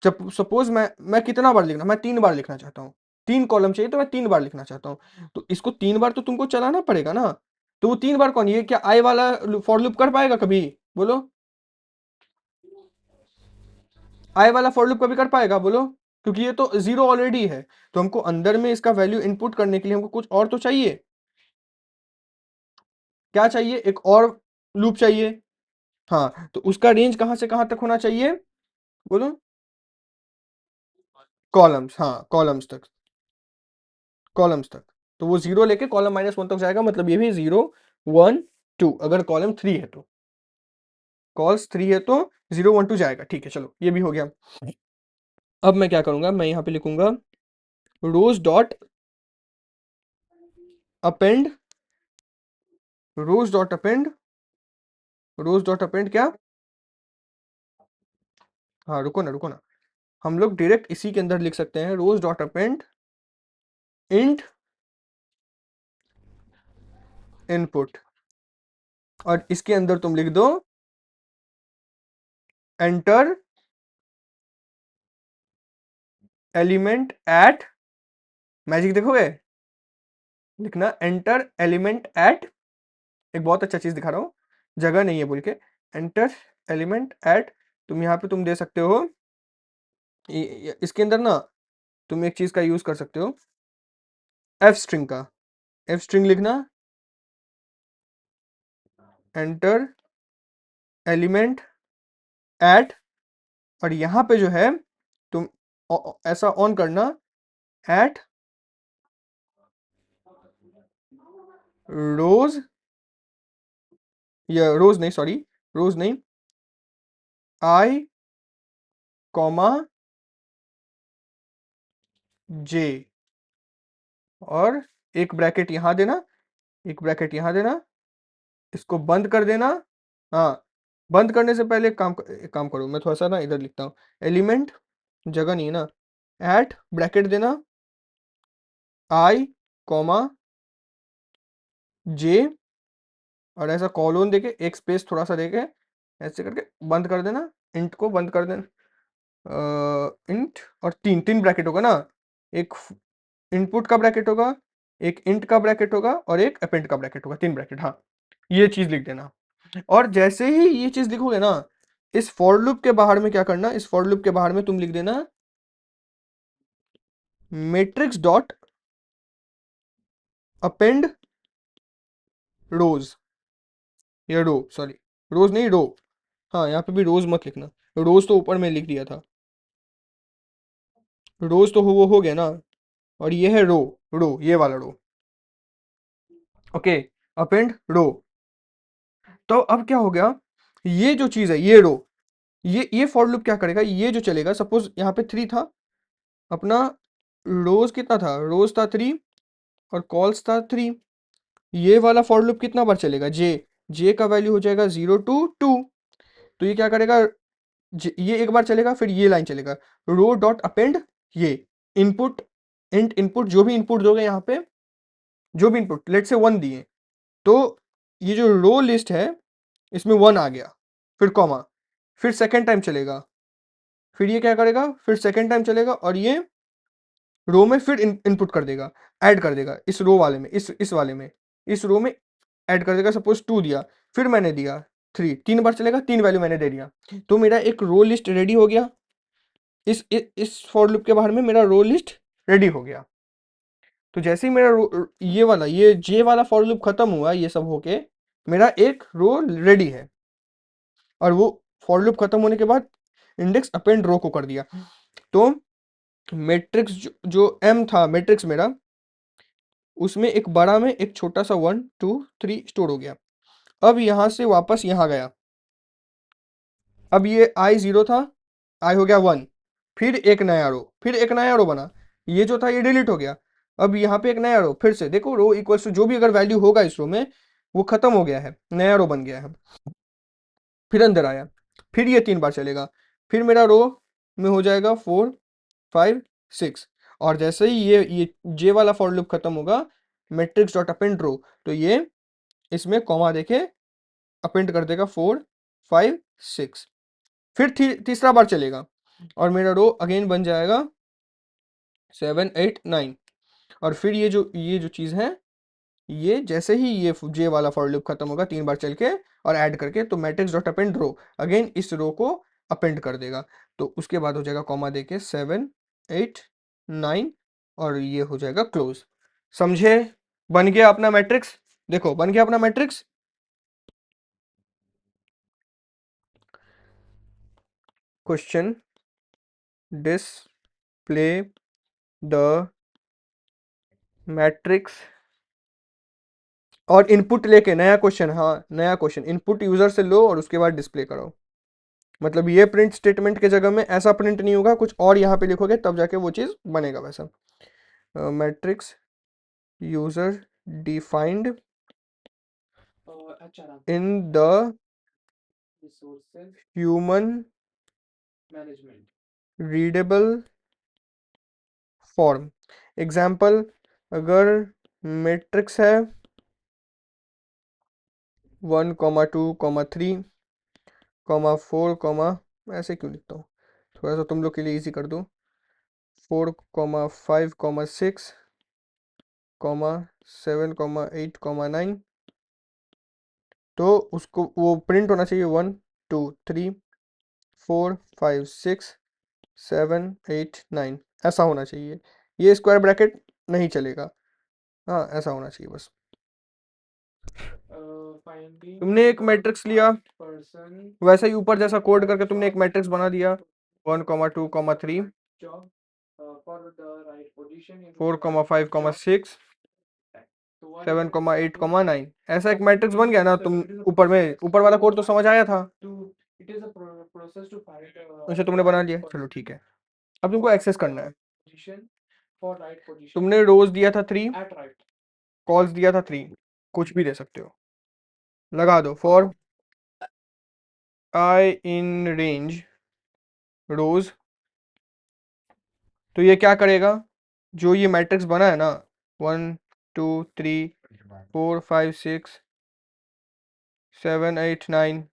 जब सपोज मैं कितना बार लिखना, मैं 3 बार लिखना चाहता हूँ, 3 कॉलम चाहिए तो मैं 3 बार लिखना चाहता हूँ, तो इसको 3 बार तो तुमको चलाना पड़ेगा ना। तो वो 3 बार कौन, ये क्या आई वाला फॉर लूप कर पाएगा कभी, बोलो, आई वाला फॉर लूप कभी कर पाएगा बोलो, क्योंकि ये तो 0 ऑलरेडी है। तो हमको अंदर में इसका वैल्यू इनपुट करने के लिए हमको कुछ और तो चाहिए। क्या चाहिए, एक और लूप चाहिए। हाँ, तो उसका रेंज कहां से कहां तक होना चाहिए, बोलो, कॉलम्स, हाँ कॉलम्स तक, कॉलम्स तक। तो वो 0 लेके कॉलम -1 तक जाएगा, मतलब ये भी 0 1 2, अगर कॉलम 3 है तो, कॉल्स 3 है तो 0 1 2 जाएगा। ठीक है, चलो ये भी हो गया। अब मैं क्या करूंगा, मैं यहाँ पे लिखूंगा रोज डॉट अपेंड, रोज डॉट अपेंड, रोज डॉट अपेंड क्या, हाँ रुको ना रुको ना, हम लोग डायरेक्ट इसी के अंदर लिख सकते हैं, रोज डॉट अपेंड इंट इनपुट, और इसके अंदर तुम लिख दो एंटर एलिमेंट एट, मैजिक देखोगे, लिखना एंटर एलिमेंट एट, एक बहुत अच्छा चीज दिखा रहा हूँ, जगह नहीं है बोल के, एंटर एलिमेंट एट, तुम यहाँ पे तुम दे सकते हो, इसके अंदर ना तुम एक चीज का यूज कर सकते हो, एफ स्ट्रिंग का, एफ स्ट्रिंग लिखना, एंटर एलिमेंट एट, और यहाँ पे जो है तुम ऐसा ऑन करना, एट रोज, या रोज नहीं, सॉरी, रोज नहीं, आई कॉमा जे, और एक ब्रैकेट यहाँ देना, एक ब्रैकेट यहाँ देना, इसको बंद कर देना। हाँ, बंद करने से पहले एक काम करो, मैं थोड़ा सा ना इधर लिखता हूँ, एलिमेंट, जगह नहीं है ना, एट ब्रैकेट देना, आई कॉमा जे, और ऐसा कॉलोन देके एक स्पेस थोड़ा सा देके ऐसे करके बंद कर देना, इंट को बंद कर देना, इंट, और तीन तीन ब्रैकेट होगा ना, एक इनपुट का ब्रैकेट होगा, एक इंट का ब्रैकेट होगा, और एक अपेंड का ब्रैकेट होगा, 3 ब्रैकेट, हाँ, ये चीज लिख देना। और जैसे ही ये चीज लिखोगे ना, इस फॉर लूप के बाहर में क्या करना, इस फॉर लूप के बाहर में तुम लिख देना मैट्रिक्स डॉट अपेंड रोज, या रो, सॉरी, रोज नहीं रो, हाँ यहाँ पे भी रोज मत लिखना, रोज तो ऊपर में लिख दिया था, रोज तो वो हो गया ना, और ये है रो, रो ये वाला रो, ओके, अपेंड रो। तो अब क्या हो गया, ये जो चीज है ये रो, ये फॉर लूप क्या करेगा, ये जो चलेगा, सपोज यहाँ पे 3 था अपना, रोज कितना था, रोज था 3, और कॉल्स था 3, ये वाला फॉर लूप कितना बार चलेगा, जे, जे का वैल्यू हो जाएगा 0 2 2, तो ये क्या करेगा, ये एक बार चलेगा, फिर ये लाइन चलेगा, रो डॉट अपेंड, ये इनपुट, इंट इनपुट, जो भी इनपुट दोगे यहाँ पे, जो भी इनपुट लेट से 1 दिए, तो ये जो रो लिस्ट है इसमें 1 आ गया, फिर कॉमा, फिर सेकेंड टाइम चलेगा, फिर ये क्या करेगा, फिर सेकेंड टाइम चलेगा, और ये रो में फिर इनपुट कर देगा, ऐड कर देगा इस रो वाले में, इस वाले में, इस रो में ऐड कर देगा, सपोज 2 दिया, फिर मैंने दिया 3, 3 बार चलेगा, 3 वैल्यू मैंने दे दिया, तो मेरा एक रो लिस्ट रेडी हो गया, इस फॉर लूप के बाहर में मेरा रो लिस्ट रेडी हो गया। तो जैसे ही मेरा ये वाला, ये जे वाला फॉर लूप खत्म हुआ, ये सब होके, मेरा एक रो रेडी है और वो फॉर लूप खत्म होने के बाद इंडेक्स अपेंड रो को कर दिया, तो मैट्रिक्स जो एम था मैट्रिक्स मेरा, उसमें एक बड़ा में एक छोटा सा 1 2 3 स्टोर हो गया। अब यहां से वापस यहां गया, अब ये आई 0 था, आई हो गया 1, फिर एक नया रो, फिर एक नया रो बना, ये जो था ये डिलीट हो गया। अब यहाँ पे एक नया रो, फिर से देखो रो इक्वल्स टू जो भी अगर वैल्यू होगा इस रो में वो खत्म हो गया है, नया रो बन गया है। फिर अंदर आया, फिर ये 3 बार चलेगा, फिर मेरा रो में हो जाएगा 4 5 6, और जैसे ही ये जे वाला फॉर लूप खत्म होगा, मैट्रिक्स डॉट अपेंड रो, तो ये इसमें कॉमा देके अपेंड कर देगा 4 5 6, फिर तीसरा बार चलेगा और मेरा रो अगेन बन जाएगा 7 8 9, और फिर ये जो चीज़ है, ये जैसे ही ये जे वाला फॉर लूप खत्म होगा 3 बार चल के और ऐड करके, तो matrix dot append row again इस रो को अपेंड कर देगा, तो उसके बाद हो जाएगा कॉमा देके 7 8 9, और ये हो जाएगा क्लोज। समझे? बन गया अपना मैट्रिक्स, देखो बन गया अपना matrix. Question display the matrix, और इनपुट लेके नया क्वेश्चन, हाँ नया क्वेश्चन, इनपुट यूजर से लो और उसके बाद डिस्प्ले करो। मतलब ये प्रिंट स्टेटमेंट के जगह में ऐसा प्रिंट नहीं होगा, कुछ और यहाँ पे लिखोगे तब जाके वो चीज़ बनेगा वैसा। Matrix user defined in the human readable form. Example, अगर मैट्रिक्स है 1 2 3 4, ऐसे क्यों लिखता हूँ, थोड़ा सा तुम लोग के लिए इजी कर दूँ, 4 5 6 7 8 9, तो उसको वो प्रिंट होना चाहिए 1 2 3 4 5 6 7 8 9, ऐसा होना चाहिए, ये स्क्वायर ब्रैकेट नहीं चलेगा, हाँ ऐसा होना चाहिए बस। तुमने एक मैट्रिक्स लिया, वैसे ही ऊपर जैसा कोड करके तुमने एक मैट्रिक्स बना दिया 1 2 3 4 5 6 7 8 9, ऐसा एक मैट्रिक्स बन गया ना तुम, ऊपर में ऊपर वाला कोड तो समझ आया था, अच्छा तुमने बना लिया, चलो ठीक है। अब तुमको एक्सेस करना है, तुमने रोज दिया था 3, कॉल्स दिया था 3, कुछ भी दे सकते हो, लगा दो फॉर आई इन रेंज रोज, तो ये क्या करेगा, जो ये मैट्रिक्स बना है ना 1 2 3 4 5 6 7 8 9,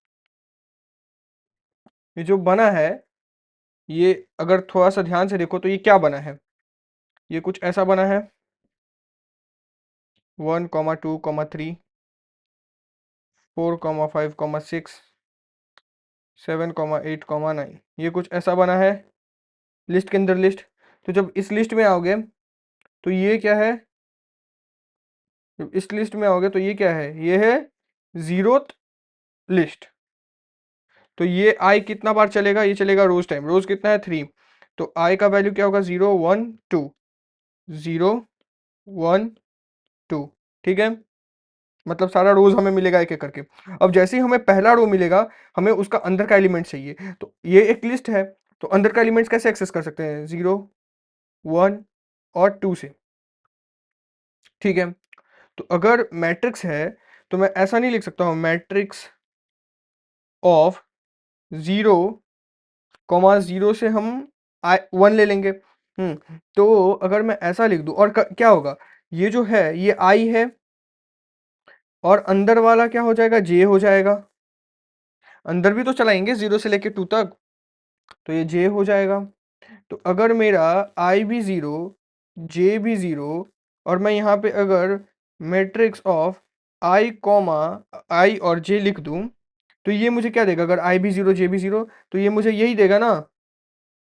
ये जो बना है, ये अगर थोड़ा सा ध्यान से देखो तो ये क्या बना है, ये कुछ ऐसा बना है 1 2 3 4 5 6 7 8 9, ये कुछ ऐसा बना है लिस्ट के अंदर लिस्ट। तो जब इस लिस्ट में आओगे तो ये क्या है, जब इस लिस्ट में आओगे तो ये क्या है, ये है जीरोथ लिस्ट। तो ये आई कितना बार चलेगा, ये चलेगा रोज टाइम, रोज कितना है 3, तो आई का वैल्यू क्या होगा 0 1 2 0 1 2, ठीक है, मतलब सारा रोज हमें मिलेगा एक एक करके। अब जैसे ही हमें पहला रो मिलेगा, हमें उसका अंदर का एलिमेंट चाहिए, तो ये एक लिस्ट है, तो अंदर का एलिमेंट्स कैसे एक्सेस कर सकते हैं, 0 1 और 2 से, ठीक है। तो अगर मैट्रिक्स है तो मैं ऐसा नहीं लिख सकता हूँ मैट्रिक्स ऑफ 0 से हम आई 1 ले लेंगे, तो अगर मैं ऐसा लिख दूं और क्या होगा, ये जो है ये आई है और अंदर वाला क्या हो जाएगा, जे हो जाएगा, अंदर भी तो चलाएंगे 0 से लेके 2 तक, तो ये जे हो जाएगा। तो अगर मेरा आई भी 0 जे भी 0, और मैं यहाँ पे अगर मैट्रिक्स ऑफ आई कॉमा आई और जे लिख दूं, तो ये मुझे क्या देगा, अगर आई भी 0 जे भी 0, तो ये मुझे यही देगा ना,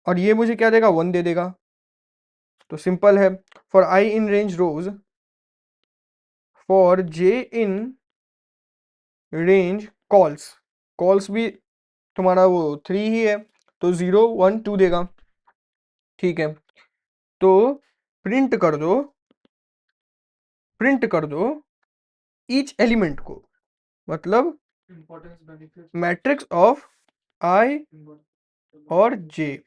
और ये मुझे क्या देगा, 1 दे देगा। तो सिंपल है, for i in range rows, for j in range cols, cols भी तुम्हारा वो 3 ही है, तो 0 1 2 देगा। ठीक है, तो प्रिंट कर दो, प्रिंट कर दो ईच एलिमेंट को, मतलब मैट्रिक्स ऑफ आई और जे,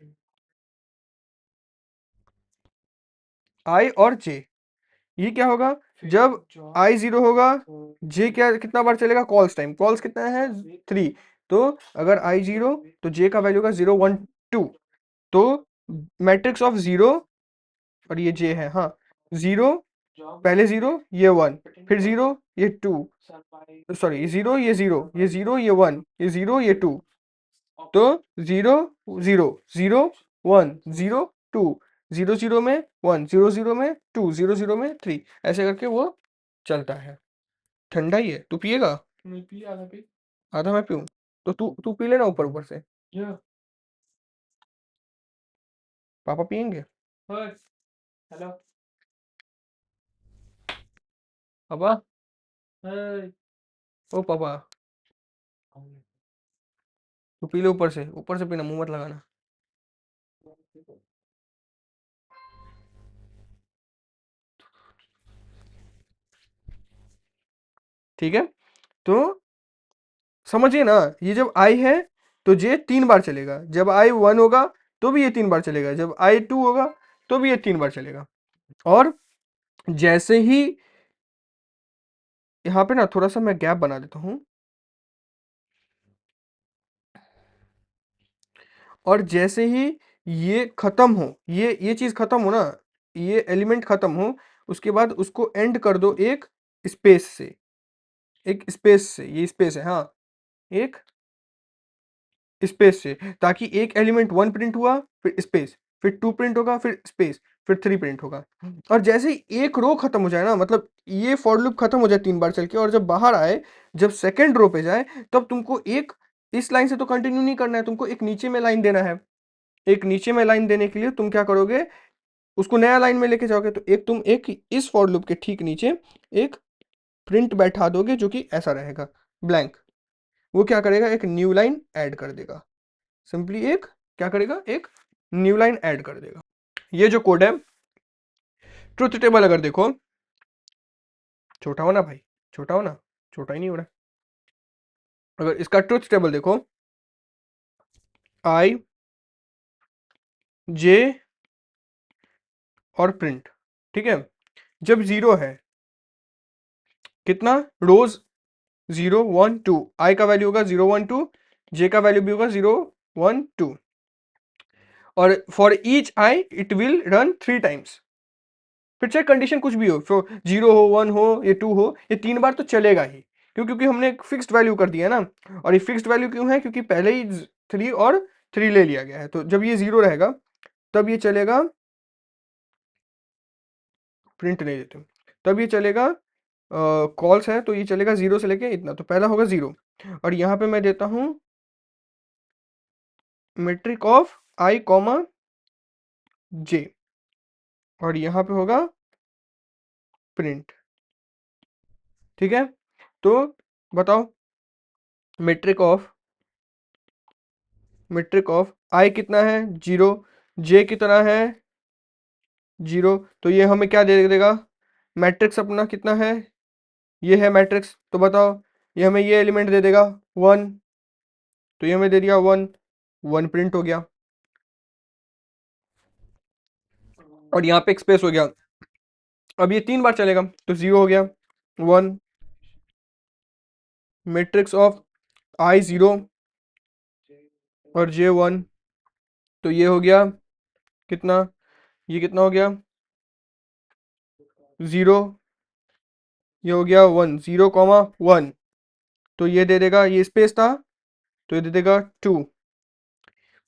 आई और जे। ये क्या होगा, जब आई 0 होगा, जे क्या कितना बार चलेगा, कॉल्स टाइम, कॉल्स कितना है 3, तो अगर आई 0 तो जे का वैल्यू का 0 1 2, तो मैट्रिक्स ऑफ 0, और ये जे है, हाँ 0, पहले 0 ये 1, फिर 0 ये 2, सॉरी ये 0 ये 0 ये 0 ये 1 ये 0 ये 2, तो 0 0 0 1 0 2, 0 0 में 1, 0 0 में 2, 0 0 में 3, ऐसे करके वो चलता है। ठंडा ही है, तू पिएगा? नहीं पी, आधा पी। आधा मैं पीऊं? तो तू तू पी लेना ऊपर ऊपर से। पापा पियेंगे? हेलो पापा, ओ पापा, तू पी ले ऊपर से पीना, मुंह मत लगाना। ठीक है, तो समझिए ना, ये जब आई है तो जे 3 बार चलेगा, जब आई 1 होगा तो भी ये 3 बार चलेगा, जब आई 2 होगा तो भी ये 3 बार चलेगा। और जैसे ही यहाँ पे ना थोड़ा सा मैं गैप बना देता हूँ, और जैसे ही ये खत्म हो, ये चीज खत्म हो ना, ये एलिमेंट खत्म हो, उसके बाद उसको एंड कर दो एक स्पेस से, एक स्पेस से, ये स्पेस है हाँ, एक स्पेस से, ताकि एक एलिमेंट 1 प्रिंट हुआ, फिर स्पेस, फिर 2 प्रिंट होगा, फिर स्पेस, फिर 3 प्रिंट होगा। और जैसे ही एक रो खत्म हो जाए ना, मतलब ये फॉर लूप खत्म हो जाए 3 बार चल के, और जब बाहर आए, जब सेकंड रो पे जाए, तब तुमको एक इस लाइन से तो कंटिन्यू नहीं करना है, तुमको एक नीचे में लाइन देना है। एक नीचे में लाइन देने के लिए तुम क्या करोगे, उसको नया लाइन में लेके जाओगे, तो एक तुम एक इस फॉर लूप के ठीक नीचे एक प्रिंट बैठा दोगे, जो कि ऐसा रहेगा ब्लैंक। वो क्या करेगा, एक न्यू लाइन ऐड कर देगा, सिंपली एक क्या करेगा, एक न्यू लाइन ऐड कर देगा। ये जो कोड है, ट्रुथ टेबल अगर देखो, छोटा हो ना भाई, छोटा हो ना, छोटा ही नहीं हो रहा है। अगर इसका ट्रुथ टेबल देखो, आई जे और प्रिंट, ठीक है, जब 0 है, कितना रोज, 0 1 2, आई का वैल्यू होगा 0 1 2, जे का वैल्यू भी होगा 0 1 2, और for each I it will run 3 times. फिर चाहे कंडीशन कुछ भी हो, तो 0 हो 1 हो ये 2 हो, ये 3 बार तो चलेगा ही, क्यों, क्योंकि हमने एक फिक्स्ड वैल्यू कर दिया ना। और ये फिक्स्ड वैल्यू क्यों है, क्योंकि पहले ही 3 और 3 ले लिया गया है, तो जब ये 0 रहेगा तब ये चलेगा, प्रिंट नहीं देते, तब ये चलेगा, कॉल्स है तो ये चलेगा 0 से लेके इतना, तो पहला होगा 0, और यहाँ पे मैं देता हूँ मेट्रिक ऑफ आई कॉमा जे, और यहाँ पे होगा प्रिंट। ठीक है, तो बताओ, मेट्रिक ऑफ, मेट्रिक ऑफ आई कितना है 0, जे कितना है 0, तो ये हमें क्या दे देगा, मैट्रिक्स अपना कितना है, ये है मैट्रिक्स, तो बताओ ये हमें ये एलिमेंट दे देगा 1, तो ये हमें दे दिया 1, 1 प्रिंट हो गया, और यहाँ पे एक स्पेस हो गया। अब ये 3 बार चलेगा, तो 0 हो गया 1, मैट्रिक्स ऑफ आई 0 और जे 1, तो ये हो गया कितना, ये कितना हो गया 0, ये हो गया 1 0 कॉमा 1, तो ये दे देगा, ये स्पेस था तो ये दे देगा 2,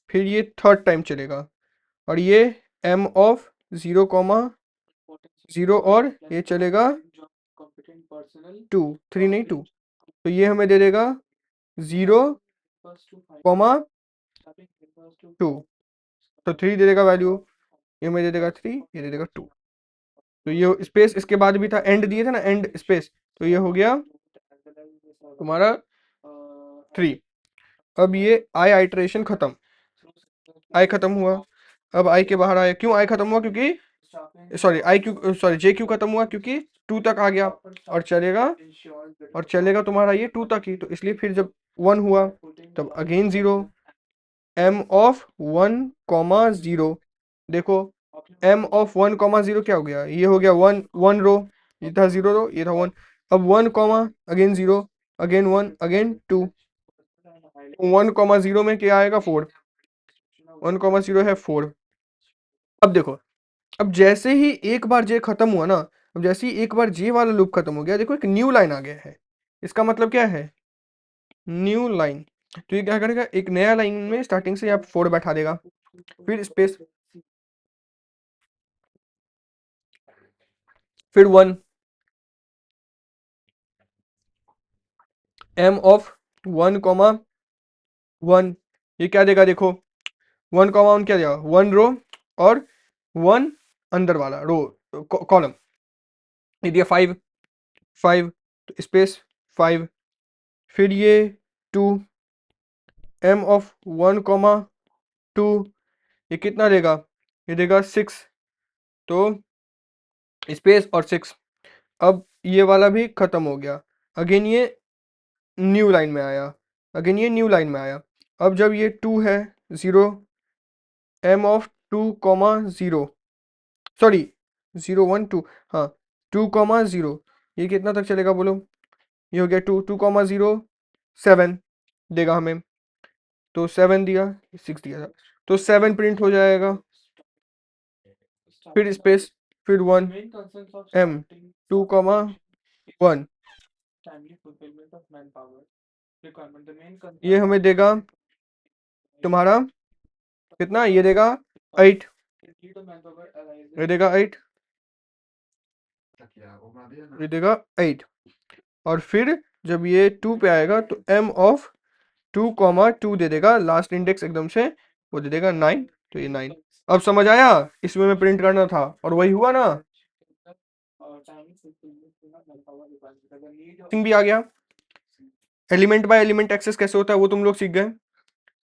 फिर ये थर्ड टाइम चलेगा, और ये एम ऑफ 0 कॉमा 0, और ये चलेगा 2 3 नहीं 2, तो ये हमें दे देगा 0 कॉमा 2, तो 3 दे देगा वैल्यू, ये हमें दे देगा 3, ये दे देगा 2, तो ये स्पेस इसके बाद भी था, एंड दिए थे ना, एंड स्पेस, तो ये हो गया तुम्हारा 3। अब ये आई आइट्रेशन खत्म, आई खत्म हुआ। अब आई के बाहर आया, क्यों आई खत्म हुआ? क्योंकि sorry I Q sorry J Q खत्म हुआ क्योंकि 2 तक आ गया, और चलेगा तुम्हारा ये 2 तक ही, तो इसलिए फिर जब 1 हुआ तब अगेन 0। एम ऑफ 1 कॉमा 0, देखो एम ऑफ 1 कॉमा 0 क्या हो गया? ये हो गया 1 1 रो, ये था 0 रो, ये था 1। अब 1 comma again 0, again 1, again 2। 1 comma 0 में क्या आएगा? 4। 1 कॉमा 0 है 4। अब देखो, अब जैसे ही एक बार जे खत्म हुआ ना, अब जैसे ही एक बार जे वाला लूप खत्म हो गया, देखो एक न्यू लाइन आ गया है। इसका मतलब क्या है? New line. तो ये क्या करेगा? एक नया लाइन में स्टार्टिंग से आप 4 बैठा देगा, फिर स्पेस, फिर 1। एम ऑफ 1 कॉमा 1, ये क्या देगा? देखो 1 कॉमा 1 क्या देगा? 1 रो और 1 अंदर वाला रो कॉलम, ये दिया 5 5, तो स्पेस 5, फिर ये 2। एम ऑफ 1 कॉमा 2, ये कितना देगा? ये देगा 6, तो स्पेस और 6। अब ये वाला भी खत्म हो गया, अगेन ये न्यू लाइन में आया, अगेन ये न्यू लाइन में आया। अब जब ये 2 है 0, एम ऑफ 2 कॉमा 0, सॉरी 0 1 2, हाँ 2 कॉमा 0, ये कितना तक चलेगा बोलो? ये हो गया 2 2 कॉमा 0 7 देगा हमें, तो 7 दिया, 6 दिया था, तो 7 प्रिंट हो जाएगा, फिर स्पेस, फिर 1, एम 2 कॉमा 1, ये हमें देगा तुम्हारा कितना? ये देगा 8, ये देगा 8, ये देगा 8। और फिर जब ये 2 पे आएगा तो एम ऑफ 2 कॉमा 2 दे देगा, लास्ट इंडेक्स एकदम से वो दे देगा 9, तो ये 9। अब समझ आया? इसमें में प्रिंट करना था और वही हुआ ना, भी आ गया। एलिमेंट बाय एलिमेंट एक्सेस कैसे होता है वो तुम लोग सीख गए,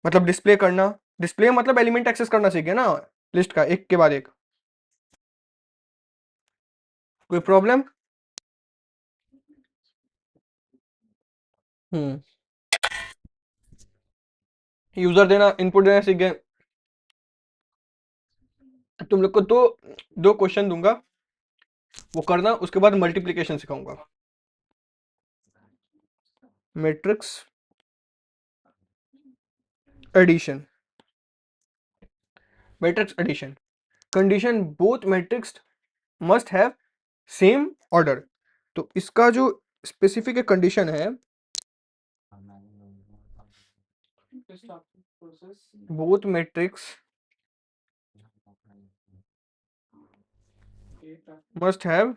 मतलब डिस्प्ले करना, डिस्प्ले मतलब एलिमेंट एक्सेस करना सीख गए ना, लिस्ट का एक के बाद एक। कोई प्रॉब्लम? यूजर देना, इनपुट देना सीख गए। तुम लोग को दो दो क्वेश्चन दूंगा, वो करना, उसके बाद मल्टीप्लिकेशन सिखाऊंगा। Matrix addition, matrix addition condition, both matrix must have same order. तो इसका जो स्पेसिफिक कंडीशन है, both matrix must have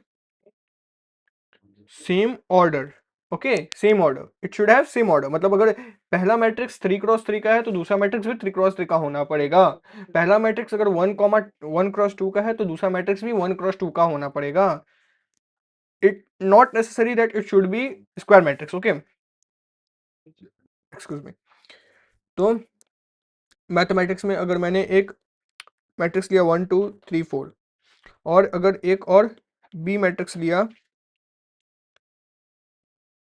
same order. Okay, same order, it should have same order, मतलब अगर पहला मैट्रिक्स 3x3 का है तो दूसरा मैट्रिक्स भी 3x3 का होना पड़ेगा। पहला मैट्रिक्स अगर 1,1x2 का है तो दूसरा मैट्रिक्स भी 1x2 का होना पड़ेगा। It not necessary that it should be square matrix. Okay, excuse me. तो मैथमेटिक्स में अगर मैंने एक मैट्रिक्स लिया 1 2 3 4, और अगर एक और बी मैट्रिक्स लिया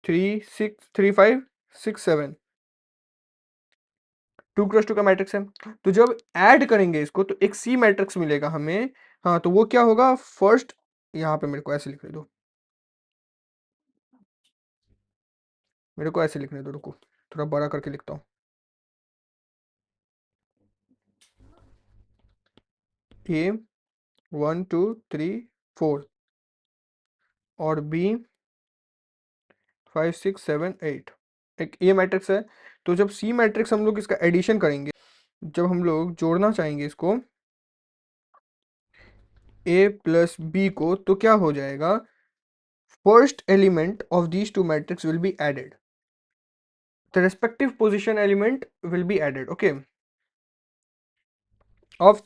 3 6 3 5 6 7, 2x2 का मैट्रिक्स है, तो जब ऐड करेंगे इसको तो एक सी मैट्रिक्स मिलेगा हमें। हाँ, तो वो क्या होगा? फर्स्ट, यहाँ पे मेरे को ऐसे लिखने दो, मेरे को ऐसे लिखने दो, रुको थोड़ा बड़ा करके लिखता हूँ। ए 1 2 3 4 और बी 5 6 7 8, एक ये मैट्रिक्स है। तो जब सी मैट्रिक्स हम लोग इसका एडिशन करेंगे, जब हम लोग जोड़ना चाहेंगे इसको ए प्लस बी को, तो क्या हो जाएगा? First element of these two matrix will be added, the respective position element will be added, okay, of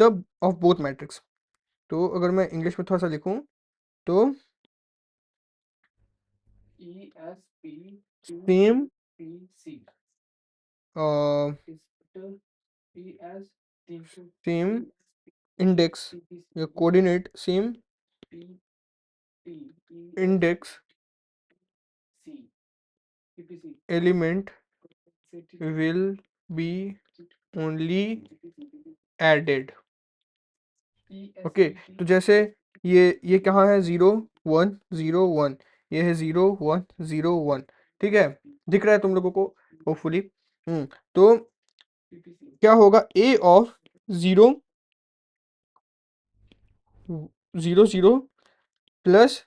both matrix। तो अगर मैं इंग्लिश में थोड़ा सा लिखूं तो सेम सेम इंडेक्स या coordinate same index element will be only added। Okay, तो जैसे ये कहाँ है, 0 1 0 1, ये है 0 1 0 1, ठीक है, दिख रहा है तुम लोगों को होपफुली। तो क्या होगा, ए ऑफ 0 0 0 प्लस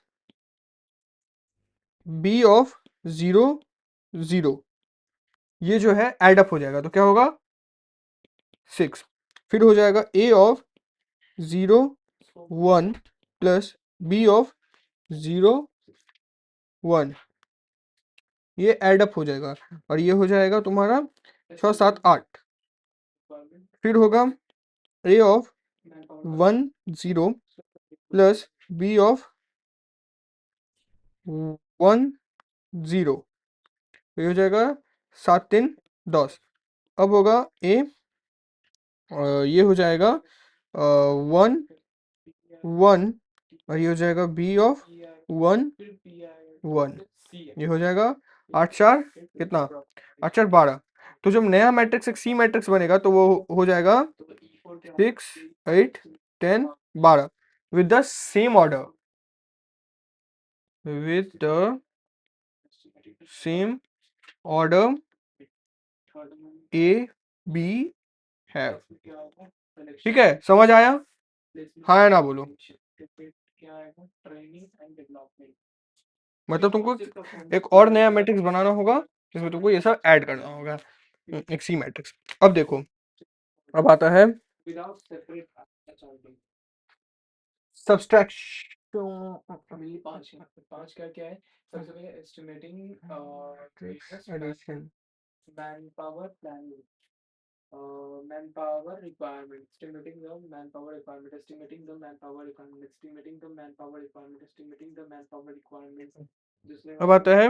बी ऑफ 0 0, ये जो है एडअप हो जाएगा, तो क्या होगा 6। फिर हो जाएगा ए ऑफ 0 1 प्लस बी ऑफ 0 1, ये एडअप हो जाएगा और ये हो जाएगा तुम्हारा 6 7 8। फिर होगा ए ऑफ 1 0 प्लस बी ऑफ 1 0, ये हो जाएगा 7 3 10। अब होगा ए, ये हो जाएगा 1 1, और ये हो जाएगा बी ऑफ 1 1, ये हो जाएगा 8 4 कितना, 8 4 12। तो जब नया मैट्रिक्स एक सी मैट्रिक्स बनेगा तो वो हो जाएगा 6 8 10 12 with the same order, with the same order A B have. ठीक है, समझ आया, हाँ या ना बोलो। मतलब तुमको एक और नया मैट्रिक्स बनाना होगा जिसमें तुमको ये सब ऐड करना होगा, एक सी मैट्रिक्स। अब देखो, अब आता है सब्सट्रैक्शन, अब आता है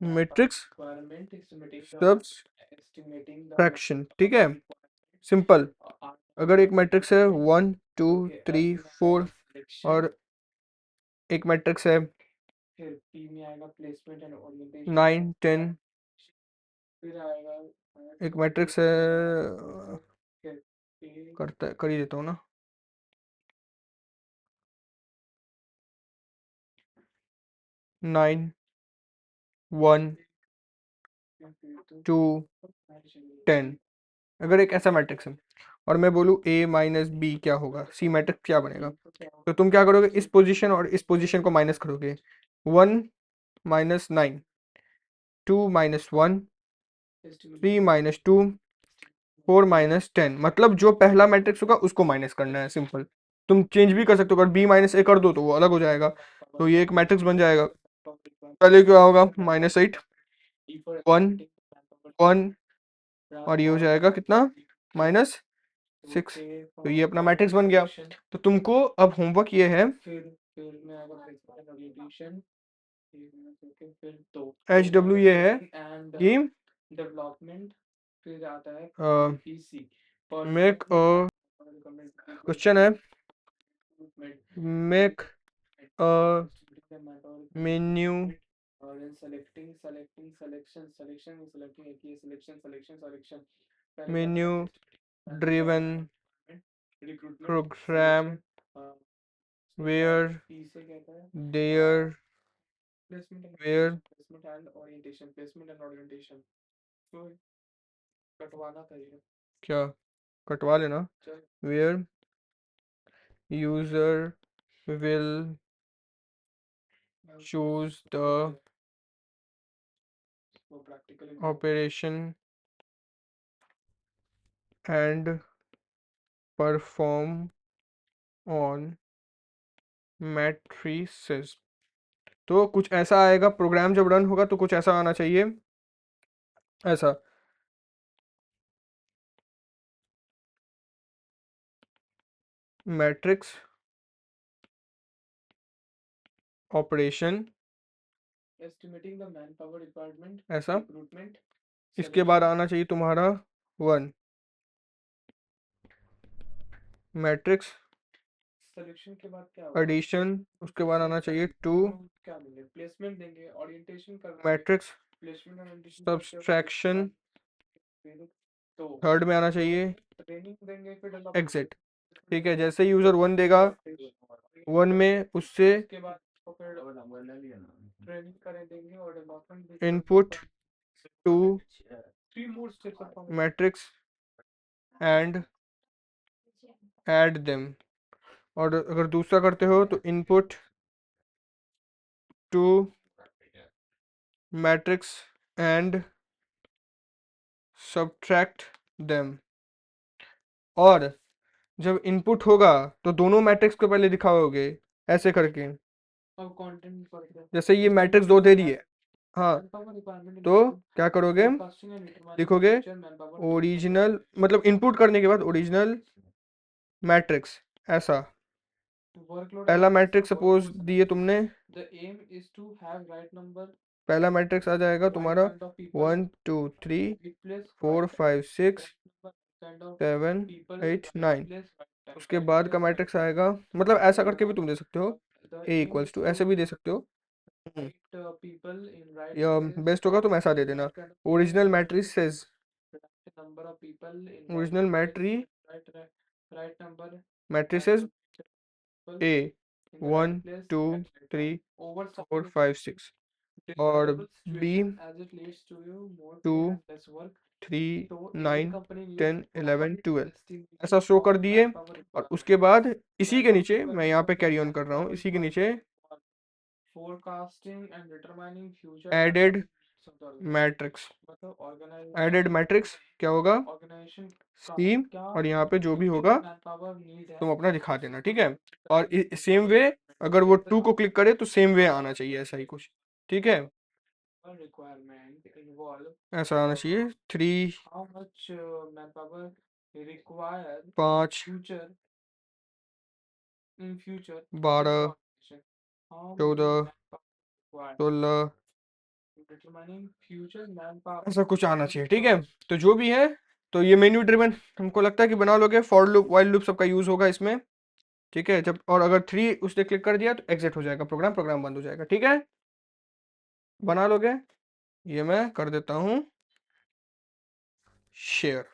मैट्रिक्स सब्सट्रैक्शन। ठीक है, सिंपल। अगर एक मैट्रिक्स है 1 2 3 4 और एक मैट्रिक्स है 9 10, एक मैट्रिक्स है, कर ही देता हूँ ना, 9 1 2 10। अगर एक ऐसा मैट्रिक्स है और मैं बोलूँ a माइनस बी क्या होगा, सी मैट्रिक्स क्या बनेगा, तो तुम क्या करोगे, इस पोजीशन और इस पोजीशन को माइनस करोगे। 1 माइनस 9, 2 माइनस 1, 3 माइनस 2, 4 माइनस 10, मतलब जो पहला मैट्रिक्स होगा उसको माइनस करना है, सिंपल। तुम चेंज भी कर सकते हो, अगर बी माइनस ए कर दो तो वो अलग हो जाएगा, तो ये एक मैट्रिक्स बन जाएगा। पहले क्या होगा, -8 1 1, और ये हो जाएगा कितना, -6, तो ये अपना मैट्रिक्स बन गया। तो तुमको अब होमवर्क ये है, HW ये है कि मेक क्वेश्चन है, make a menu menu driven program where there where क्या कटवा लेना, where user will choose the operation and perform on matrices। तो कुछ ऐसा आएगा, प्रोग्राम जब रन होगा तो कुछ ऐसा आना चाहिए, ऐसा matrix operation estimating the manpower requirement, ऐसा। recruitment, इसके बाद selection, आना चाहिए तुम्हारा 1 मैट्रिक्स selection के बाद क्या होगा? एडिशन, उसके बाद आना चाहिए 2 हम क्या देंगे? प्लेसमेंट देंगे, ओरिएंटेशन करवाएंगे, मैट्रिक्स प्लेसमेंट ओरिएंटेशन करते वक्त सब्सट्रैक्शन, ट्रेनिंग, तो थर्ड में आना चाहिए ट्रेनिंग देंगे फिर डेवलपमेंट, एग्जिट। ठीक है, जैसे यूजर 1 देगा 1 में उससे उसके बाद तो फिर ट्रेनिंग करें देंगे और डेवलपमेंट भी input to 3 more steps of matrix and add them. और अगर दूसरा करते हो तो input two matrix and subtract them. और जब इनपुट होगा तो दोनों मैट्रिक्स को पहले दिखाओगे ऐसे करके, अब कंटेंट पढ़ते हैं। जैसे ये मैट्रिक्स 2 दे दी है, हाँ, Manpower requirement तो क्या करोगे, forecasting and determining लिखोगे future manpower needs. ओरिजिनल, मतलब इनपुट करने के बाद ओरिजिनल मैट्रिक्स ऐसा। Workload पहला analysis मैट्रिक्स और सपोज workforce दिए तुमने, The aim is to have right number, पहला मैट्रिक्स आ जाएगा right तुम्हारा kind of people, 1 2 3 replace 4 right 5 6 number, kind of 7 people, 8 9। replace right time, उसके बाद का replace मैट्रिक्स right आएगा, मतलब ऐसा करके भी तुम दे सकते हो, The a aim equals is to, to ऐसे भी दे सकते हो। right people in right या places, बेस्ट होगा तुम ऐसा दे देना, right kind of original matrices, right number of people in right original place, मैट्री right number, matrices people A in the 1 right place 2 at right 3 time. Over 4 5 6 और desirable be situation as it leads to you more 2 pay and less work. 3 तो 9 Indian company needs 10 11 12 estimation ऐसा show कर of दिए। manpower और requirement. उसके बाद इसी के Manpower नीचे मैं requirement यहाँ पे मतलब कैरी ऑन कर रहा हूँ, manpower इसी के requirement नीचे for forecasting and determining future added manpower needs of the organization. Matrix, मतलब एडेड organization मैट्रिक्स क्या होगा, organization का स्कीम, क्या और यहाँ पे जो भी कितनी होगा manpower need है तुम अपना दिखा उस देना, ठीक है। और determining सेम वे अगर वो 2 को क्लिक करे तो सेम वे आना चाहिए, ऐसा ही कुछ, ठीक है, requirement involve ऐसा आना चाहिए 3 how much manpower required 5 future in future 12 organization. How much 14 manpower required 16 determining future manpower. ऐसा कुछ आना चाहिए, ठीक है। तो जो भी है, तो ये मेन्यू ड्रिवन हमको लगता है कि बना लोगे, फॉर लूप वाइल लूप सबका यूज होगा इसमें, ठीक है। जब और अगर 3 उसने क्लिक कर दिया तो एग्जिट हो जाएगा प्रोग्राम, प्रोग्राम बंद हो जाएगा, ठीक है, बना लोगे। ये मैं कर देता हूँ शेयर।